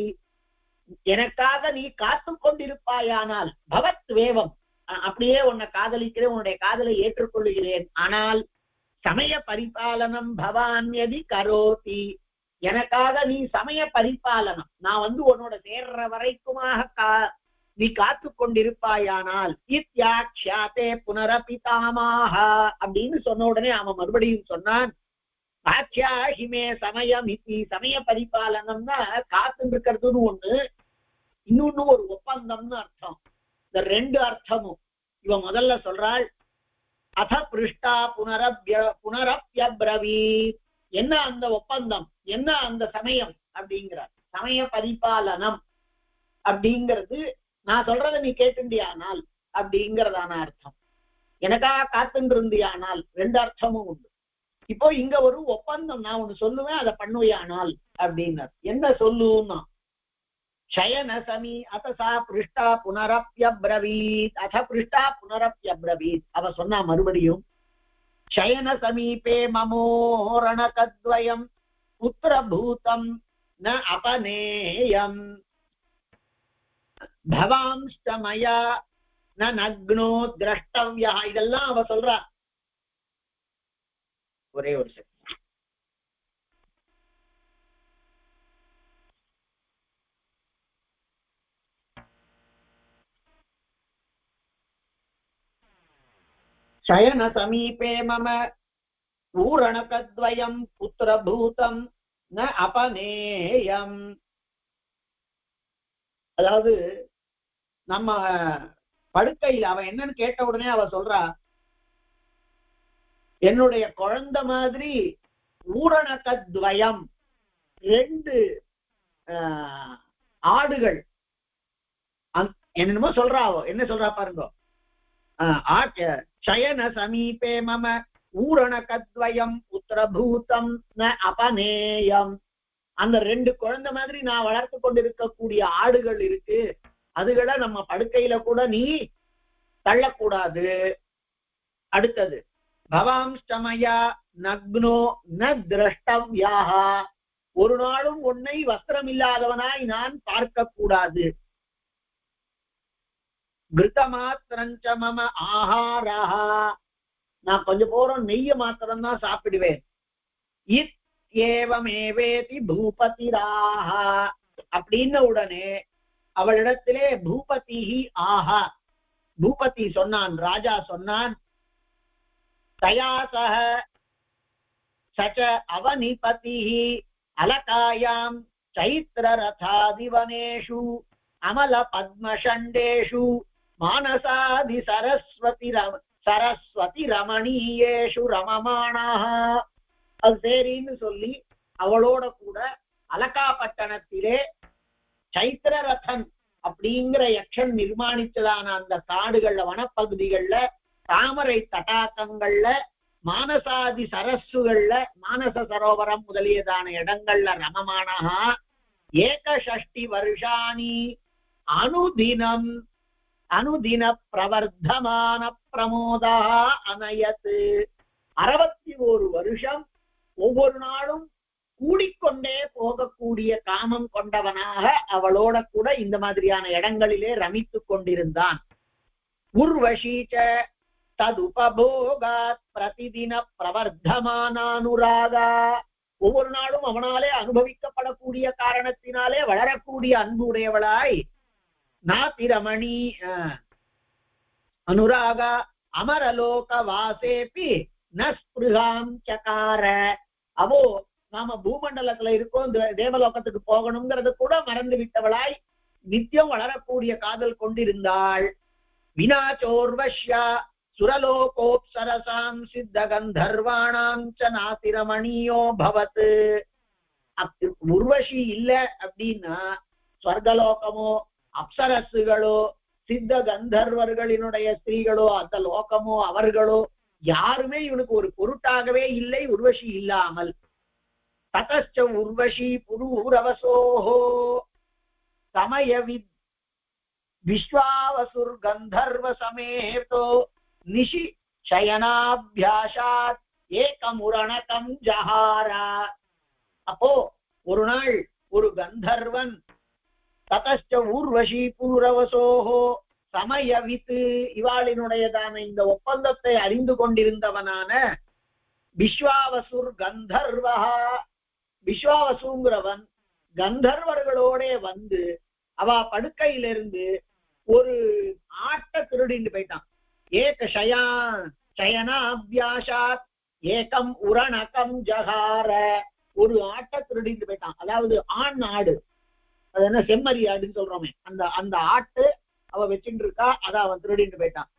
எனக்காக நீ காத்து கொண்டிருப்பாயானால், பவத்வேவம் அப்படியே உன்னை காதலிக்கிறேன், உன்னுடைய காதலை ஏற்றுக்கொள்ளுகிறேன், ஆனால் சமய பரிபாலனம் பவான் யதி கரோதி, எனக்காக நீ சமய பரிபாலனம் நான் உன்னோட சேர்ற வரைக்குமாக நீ காத்து கொண்டிருப்பாயானால், இத்யாக்ஷாதே புனரபிதாமாக அப்படின்னு சொன்ன உடனே அவன் மறுபடியும் சொன்னான், ஆக்ஷாஹிமே சமயம் இத்தி, சமய பரிபாலனம்னா காத்து இருக்கிறதுன்னு ஒண்ணு, இன்னொன்னு ஒரு ஒப்பந்தம்னு அர்த்தம். இந்த ரெண்டு அர்த்தமும் இவன் முதல்ல சொல்றாள். அத பிருஷ்டா புனரப்யப்ரவீ, என்ன அந்த ஒப்பந்தம், என்ன அந்த சமயம் அப்படிங்கிறார். சமய பரிபாலனம் அப்படிங்கிறது நான் சொல்றத நீ கேட்டுண்டியானால் அப்படிங்கிறதான அர்த்தம். எனக்காக காத்துட்டு இருந்தியானால் ரெண்டு அர்த்தமும் உண்டு. இப்போ இங்க ஒரு ஒப்பந்தம் நான் ஒண்ணு சொல்லுவேன், அதை பண்ணுவியானால் அப்படின்னார். என்ன சொல்லுன்னா, சயன சமி அசசா பிருஷ்டா புனரப்யப்ரவீத், அத பிருஷ்டா புனரப்யப்ரவீத். அவ சொன்னா மறுபடியும், சயன சமீபே மமோரணகத்வயம் புத்திரபூதம் ந அபநேயம் பவாம்ஸ்தமயா ந நக்னோ திரஷ்டவ்யா. இதெல்லாம் அவ சொல்றா. ஒரே ஒரு செகண்ட். சயன சமீபே மம ஊரணகத்வயம் புத்திரபூதம் ந அபநேயம். அதாவது நம்ம படுக்கையில் அவன் என்னன்னு கேட்ட உடனே அவ சொல்றா, என்னுடைய குழந்தை மாதிரி ஊரணகத்வயம் ரெண்டு ஆடுகள் என்னமோ சொல்றாவோ, என்ன சொல்றா பாருங்க. சயன சமீபே மம ஊரணகத்வயம் புத்திரபூதம் ந அபநேயம். அந்த ரெண்டு குழந்தை மாதிரி நான் வளர்த்து கொண்டிருக்கக்கூடிய ஆடுகள் இருக்கு, அதுகளை நம்ம படுக்கையில கூட நீ தள்ளக்கூடாது. அடுத்தது, பவாம்ஸ்தமயா நக்னோ ந திரஷ்டவ்யாக, ஒரு நாளும் உன்னை வஸ்திரம் இல்லாதவனாய் நான் பார்க்க கூடாது. கிருதமாத்திரஞ்ச மம ஆஹாரா, நான் கொஞ்சம் போறோம் நெய்ய மாத்திரம் தான் சாப்பிடுவேன். இத் ஏவமேவேதி பூபதிராஹ, அப்படின்ன உடனே அவளிடத்திலே பூபதி ஆஹா, பூபதி சொன்னான், ராஜா சொன்னான், தயாசக சச்ச அவனிபதி அலகாயாம் சைத்ர ரதாதிவனேஷு அமல பத்மஷண்டேஷு மானசாதி சரஸ்வதி ரமணீயேஷு ரமமாணாஹ. அது சரின்னு சொல்லி அவளோட கூட அலகா பட்டணத்திலே சைத்திர ரதன் அப்படிங்கிற யக்ஷன் நிர்மாணிச்சதான அந்த காடுகள்ல வனப்பகுதிகள்ல தாமரை தடாகங்கள்ல மானசாதி சரஸ்சுகள்ல மானச சரோவரம் முதலியதான இடங்கள்ல ரமமானஹா ஏகஷஷ்டி வருஷாணி அனுதினம் அனுதின பிரவர்த்தமான பிரமோதா அனயத்து, 61 வருஷம் ஒவ்வொரு நாளும் கூடிக்கொண்டே போகக்கூடிய காமம் கொண்டவனாக அவளோட கூட இந்த மாதிரியான இடங்களிலே ரமித்துக் கொண்டிருந்தான். உர்வஷீச்ச ததுபபோகாத் பிரதிதின பிரவர்த்தமானானுராகா, ஒவ்வொரு நாளும் அவனாலே அனுபவிக்கப்படக்கூடிய காரணத்தினாலே வளரக்கூடிய அன்பு உடையவளாய் நாதிரமணி அனுராகா அமரலோக வாசேபி நஸ்பிருகாம் சகார, அவோ நாம பூமண்டலத்துல இருக்கோம், தேவலோகத்துக்கு போகணுங்கிறது கூட மறந்து விட்டவளாய் நித்தியம் வளரக்கூடிய காதல் கொண்டிருந்தாள். வினாச்சோர்வஷ்யா சுரலோகோப்சரசாம் சித்த கந்தர்வாணாம் ச நாதிரமணியோ பவத். உர்வஷி இல்ல அப்படின்னா ஸ்வர்கலோகமோ அப்சரசுகளோ சித்த கந்தர்வர்களினுடைய ஸ்திரீகளோ அந்த லோகமோ அவர்களோ யாருமே இவனுக்கு ஒரு பொருட்டாகவே இல்லை உர்வஷி இல்லாமல். ததச்ச உர்வஷி புரூரவசோஹோ சமயவித் விஸ்வாவசுர் கந்தர்வ சமேதோ நிஷி சயனாபியாசாத் ஏகமுரணகம் ஜஹாரா. அப்போ ஒரு நாள் ஒரு கந்தர்வன் ததச்ச ஊர்வஷி புரூரவசோஹோ சமயவித்து, இவாளினுடையதான இந்த ஒப்பந்தத்தை அறிந்து கொண்டிருந்தவனான விஸ்வாவசுர் கந்தர்வா, விஸ்வாவசுங்கிறவன் கந்தர்வர்களோட வந்து அவ படுக்கையிலிருந்து ஒரு ஆட்டை திருடிட்டு போயிட்டான். ஏக சயனாபியாசாத் ஏகம் உரணகம் ஜஹார, ஒரு ஆட்டை திருடிட்டு போயிட்டான். அதாவது ஆண் ஆடு, அது என்ன செம்மறி ஆடுன்னு சொல்றோமே, அந்த ஆட்டு அவ வச்சுட்டு இருக்கா, அத அவன் திருடிட்டு போயிட்டான்.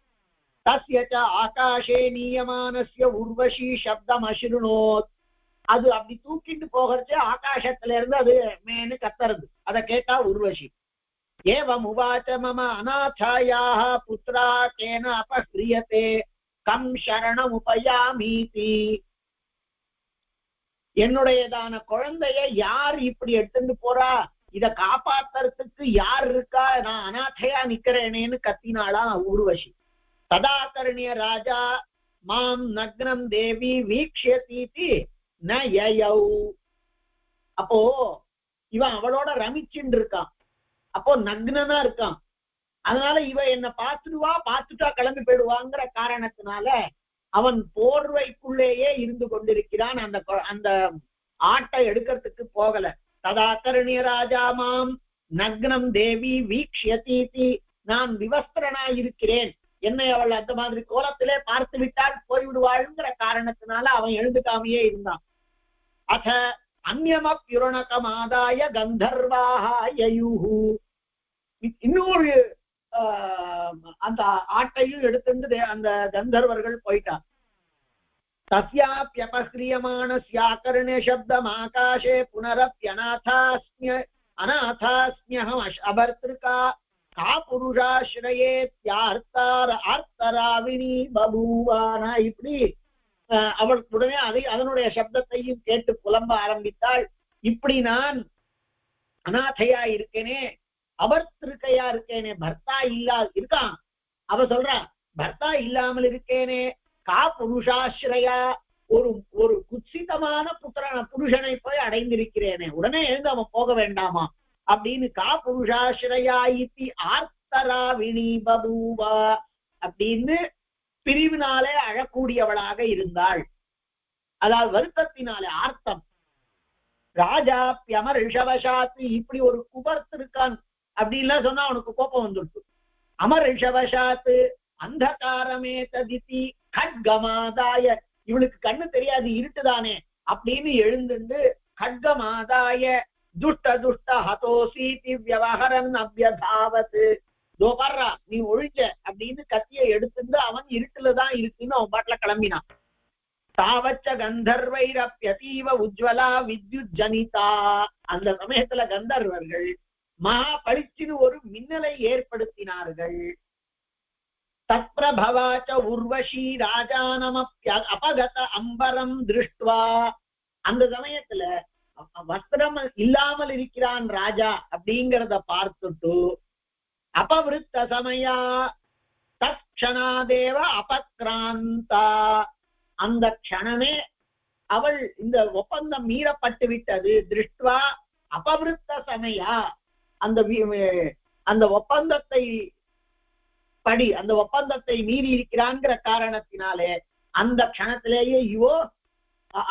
தஸ்யச்ச ஆகாஷே நீயமானஸ்ய உர்வஷி சப்தம் அசிருணோத், அது அப்படி தூக்கிட்டு போகிறச்சே ஆகாசத்துல இருந்து அது மேனு கத்துறது, அதை கேட்டா உர்வஷி. ஏவம் உவாச்ச மம அநாதாயாக புத்ரா கேன அபஹ்ரியதே கம் சரணம் உபயாமீதி, என்னுடையதான குழந்தைய யார் இப்படி எடுத்துட்டு போறா, இத காப்பாத்துறதுக்கு யார் இருக்கா, நான் அநாதையா நிக்கிறேனேன்னு கத்தினாளா ஊர்வஷி. ததாகர்ணிய ராஜா மாம் நக்னம் தேவி வீக்ஷயதீதி ந யயௌ, அப்போ இவன் அவளோட ரமிச்சுட்டு இருக்கான், அப்போ நக்னனா இருக்கான், அதனால இவ என்ன பார்த்துட்டா கிளம்பி போயிடுவாங்கிற காரணத்தினால அவன் போர்வைக்குள்ளேயே இருந்து கொண்டிருக்கிறான், அந்த ஆட்டை எடுக்கிறதுக்கு போகல. ததாகர்ணிய ராஜா மாம் நக்னம் தேவி வீக்ஷயதீதி, நான் விவஸ்திரனா இருக்கிறேன், என்னை அவள் அந்த மாதிரி கோலத்திலே பார்த்து விட்டால் போய்விடுவாள்ங்கிற காரணத்தினால அவன் எழுந்துக்காமையே இருந்தான். அத அந்யமப்யுரணகமாதாய கந்தர்வாஹ யயுஹு, இன்னொரு அந்த ஆட்டையும் எடுத்துட்டு அந்த கந்தர்வர்கள் போயிட்டான். தஸ்யாப்யபஹ்ரியமானஸ்யாகர்ணே சப்தம் ஆகாஷே புனரப்யநாதாஸ்மியஹம் அபர்த்ருகா கா புருஷாஸ்ரயேத்யார்த்தராவினி பபூவான, இப்படி அவள் உடனே அதனுடைய சப்தத்தையும் கேட்டு புலம்ப ஆரம்பித்தாள். இப்படி நான் அநாதையா இருக்கேனே, அபர்த்திருக்கையா இருக்கேனே, பர்த்தா இருக்கான், அவ சொல்றா பர்த்தா இல்லாமல் இருக்கேனே, கா புருஷாஸ்ரயா, ஒரு குத்சிதமான புருஷனை போய் அடைந்திருக்கிறேனே, உடனே எழுந்து அவன் போக வேண்டாமா அப்படின்னு. கா புருஷாஸ்ரயா இத்தி ஹஸ்தராவிணி பபூவா அப்படின்னு பிரிவினாலே அழக்கூடியவளாக இருந்தாள். அதாவது வருத்தத்தினாலே ஆர்த்தம். ராஜாப்யம ரிஷவசாத்து, இப்படி ஒரு குபர்த்து இருக்கான் அப்படின்லாம் சொன்னா அவனுக்கு கோபம் வந்துடுச்சு. அமர் ரிஷவசாத்து அந்தகாரமே ததித்தி கட்கமாதாய, இவனுக்கு கண்ணு தெரியாது இருட்டுதானே அப்படின்னு எழுந்துண்டு கட்கமாதாய துஷ்ட துஷ்ட ஹதோசீதி வியவஹரன் அபியதாவத்து, தோபர்ரா நீ ஒழிஞ்ச அப்படின்னு கத்தியை எடுத்துட்டு அவன் இருட்டுலதான் இருக்குன்னு அவன் பாட்டுல கிளம்பினான். தாவச்ச கந்தர்வைரப்யதீவ உஜ்வலா வித்யுத் ஜனிதா, அந்த சமயத்துல கந்தர்வர்கள் மகா பளிச்சுன்னு ஒரு மின்னலை ஏற்படுத்தினார்கள். தத்பிரபவாச்ச உர்வஷி ராஜானமப்ய அபகத அம்பரம் திருஷ்டுவா, அந்த சமயத்துல வஸ்திரம் இல்லாமல் இருக்கிறான் ராஜா அப்படிங்கிறத பார்த்துட்டு அபவிருத்த சமயா தக்ஷணாதேவ அபக்ராந்தா, அந்த க்ஷணமே அவள் இந்த ஒப்பந்தம் மீறப்பட்டு விட்டது. திருஷ்டுவா அபவிருத்த சமயா, அந்த ஒப்பந்தத்தை படி அந்த ஒப்பந்தத்தை மீறி இருக்கிறாங்கிற காரணத்தினாலே அந்த க்ஷணத்திலேயே இவோ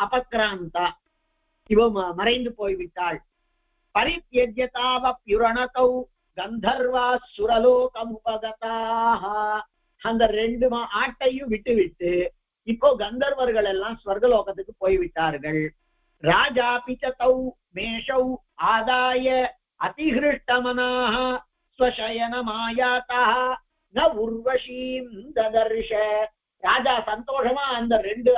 அபக்ராந்தா, இவோ மறைந்து போய்விட்டாள். பரித்யஜ்யதாவ ப்யுரணதௌ கந்தர்வா சுரலோகமுபகதாக, அந்த 2 ஆட்டையும் விட்டு விட்டு இப்போ கந்தர்வர்கள் எல்லாம் ஸ்வர்கலோகத்துக்கு போய்விட்டார்கள். ராஜா பிச்சதௌ மேஷௌ ஆதாய அதிஹிருஷ்டமனாஹ ஸ்வசயனமாயாதா ந உர்வஷீம் ததர்ஷ, ராஜா சந்தோஷமா அந்த 2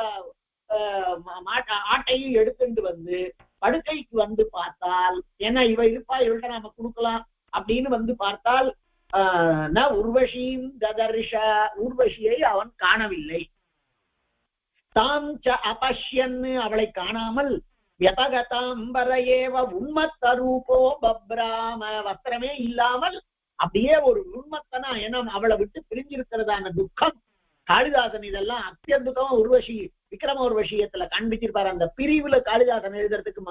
ஆட்டையும் எடுத்துட்டு வந்து படுக்கைக்கு வந்து பார்த்தால், ஏன்னா இவ இருப்பா இவள்கிட்ட நாம கொடுக்கலாம் அப்படின்னு வந்து பார்த்தால் ந உர்வஷீம் ததர்ஷ, ஊர்வஷியை அவன் காணவில்லை. தாம் ச அபஷ்யன், அவளை காணாமல் வியபகதாம்பரையேவ உன்மத்தரூபோ பப்ராம, வஸ்திரமே இல்லாமல் அப்படியே ஒரு உன்மத்தனா, ஏன்னா அவளை விட்டு பிரிஞ்சிருக்கிறதான துக்கம். காளிதாசன் இதெல்லாம் அத்தியந்தமா உர்வஷி விக்ரம உர்வஷியத்துல காண்பிச்சிருப்பாரு. அந்த பிரிவுல காளிதாசன் எழுதுறதுக்கு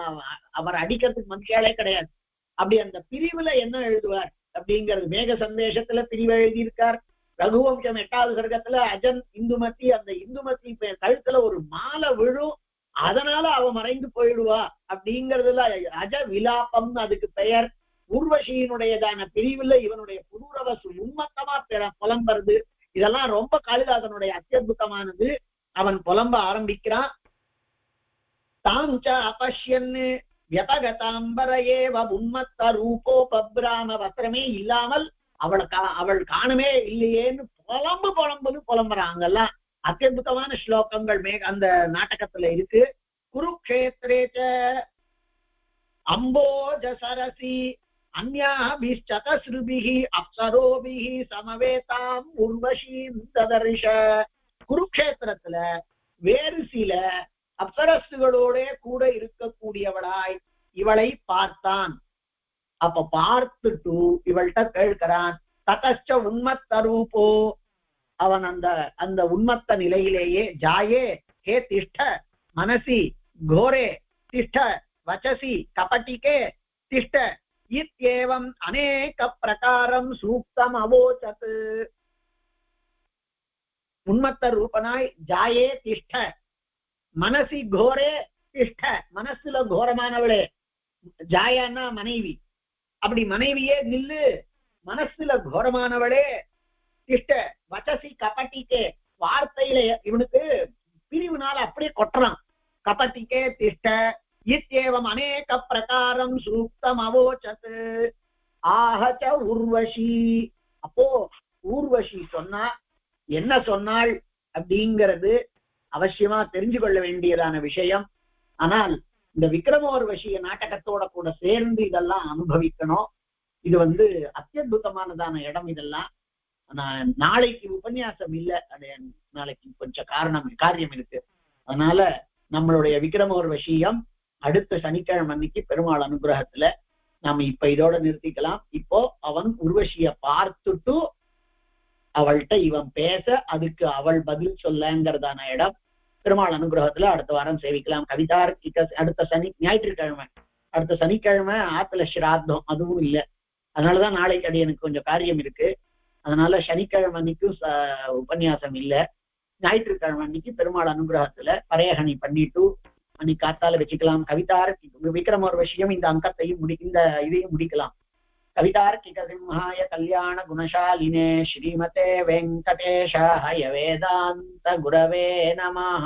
அவர் அடிக்கிறதுக்கு மனுஷாலே கிடையாது. அப்படி அந்த பிரிவுல என்ன எழுதுவார் அப்படிங்கிறது மேக சந்தேஷத்துல பிரிவு எழுதியிருக்கார். ரகுவம்சம் 8வது சர்க்கத்துல அஜன் இந்துமதி, அந்த இந்துமதி கழுத்துல ஒரு மாலை விழும், அதனால அவ மறைந்து போயிடுவா அப்படிங்கிறதுல அஜ விலாபம் அதுக்கு பெயர். ஊர்வஷியினுடையதான பிரிவுல இவனுடைய புரூரவசு உன்மத்தமா புலம்புறது. இதெல்லாம் ரொம்ப காளிதாசனுடைய அத்தியுதமானது. அவன் புலம்ப ஆரம்பிக்கிறான். தாம் ச அபஷ்யன்னு வியபகதாம்பரையேவ உன்மத்த ரூபோபப்ராம, வஸ்திரமே இல்லாமல் அவள் காணுமே இல்லையேன்னு புலம்புறாங்கெல்லாம். அத்தியுதமான ஸ்லோகங்கள் அந்த நாடகத்துல இருக்கு. குருக்ஷேத்ரேச்ச அம்போஜ சரசி அந்யாபிஷ்சதஸ்ருபிஹி அப்சரோபிஹி சமவேதாம் உர்வஷீம் ததர்ஷ, குருக்ஷேத்திரத்துல வேறு சில அப்சரசுகளோட கூட இருக்கக்கூடியவளாய் இவளை பார்த்தான். அப்ப பார்த்துட்டு இவள்கிட்ட கேட்கிறான். ததச்ச உன்மத்த ரூபோ, அவன் அந்த உன்மத்த நிலையிலேயே ஜாயே ஹே திஷ்ட மனசி கோரே திஷ்ட வச்சசி கபட்டிகே திஷ்ட இத்யேவம் அநேக பிரகாரம் சூக்தம் அவோச்சத். உன்மத்த ரூபனாய் ஜாயே திஷ்ட மனசி கோரே திஷ்ட, மனசுல கோரமானவளே, ஜாயான்னா மனைவி, அப்படி மனைவியே நில்லு, மனசுல கோரமானவளே, திஷ்ட வச்சசி கபட்டிக்கே, வார்த்தையில இவனுக்கு பிரிவுனால அப்படியே கொட்டுறான். கபட்டிக்கே திஷ்ட இத்யேவம் அநேக பிரகாரம் சூக்தம் அவோச்சத் ஆஹச ஊர்வஷி. அப்போ ஊர்வஷி சொன்னா என்ன சொன்னாள் அப்படிங்கிறது அவசியமா தெரிஞ்சு கொள்ள வேண்டியதான விஷயம். ஆனால் இந்த விக்ரமோர்வஷிய நாடகத்தோட கூட சேர்ந்து இதெல்லாம் அனுபவிக்கணும். இது அத்தியுதமானதான இடம். இதெல்லாம் நாளைக்கு உபன்யாசம் இல்லை, அது நாளைக்கு கொஞ்சம் காரியம் இருக்கு. அதனால நம்மளுடைய விக்ரமோர்வஷியம் அடுத்த சனிக்கிழமை அன்னைக்கு பெருமாள் அனுகிரகத்துல நாம இப்ப இதோட நிறுத்திக்கலாம். இப்போ அவன் உர்வஷிய பார்த்துட்டு அவள்கிட்ட இவன் பேச, அதுக்கு அவள் பதில் சொல்லங்கிறதான இடம் பெருமாள் அனுகிரகத்துல அடுத்த வாரம் சேவிக்கலாம். கவிதார்க்கிக அடுத்த ஞாயிற்றுக்கிழமை, அடுத்த சனிக்கிழமை ஆத்துல ஸ்ராத்தம், அதுவும் இல்லை. அதனாலதான் நாளைக்கு அது எனக்கு கொஞ்சம் காரியம் இருக்கு. அதனால சனிக்கிழமை அன்னைக்கும் உபன்யாசம் இல்லை. ஞாயிற்றுக்கிழமை அன்னைக்கு பெருமாள் அனுகிரகத்துல பரையகனை பண்ணிட்டு அன்னைக்கு காத்தால வச்சுக்கலாம். கவிதார்க்கிக விக்ரம ஒரு விஷயம் இந்த அங்கத்தையும் இந்த இதையும் முடிக்கலாம். கவிதார்க்கிக சிம்ஹாய கல்யாண குணசாலினே ஸ்ரீமதே வெங்கடேஷாய வேதாந்த குரவே நமஹ.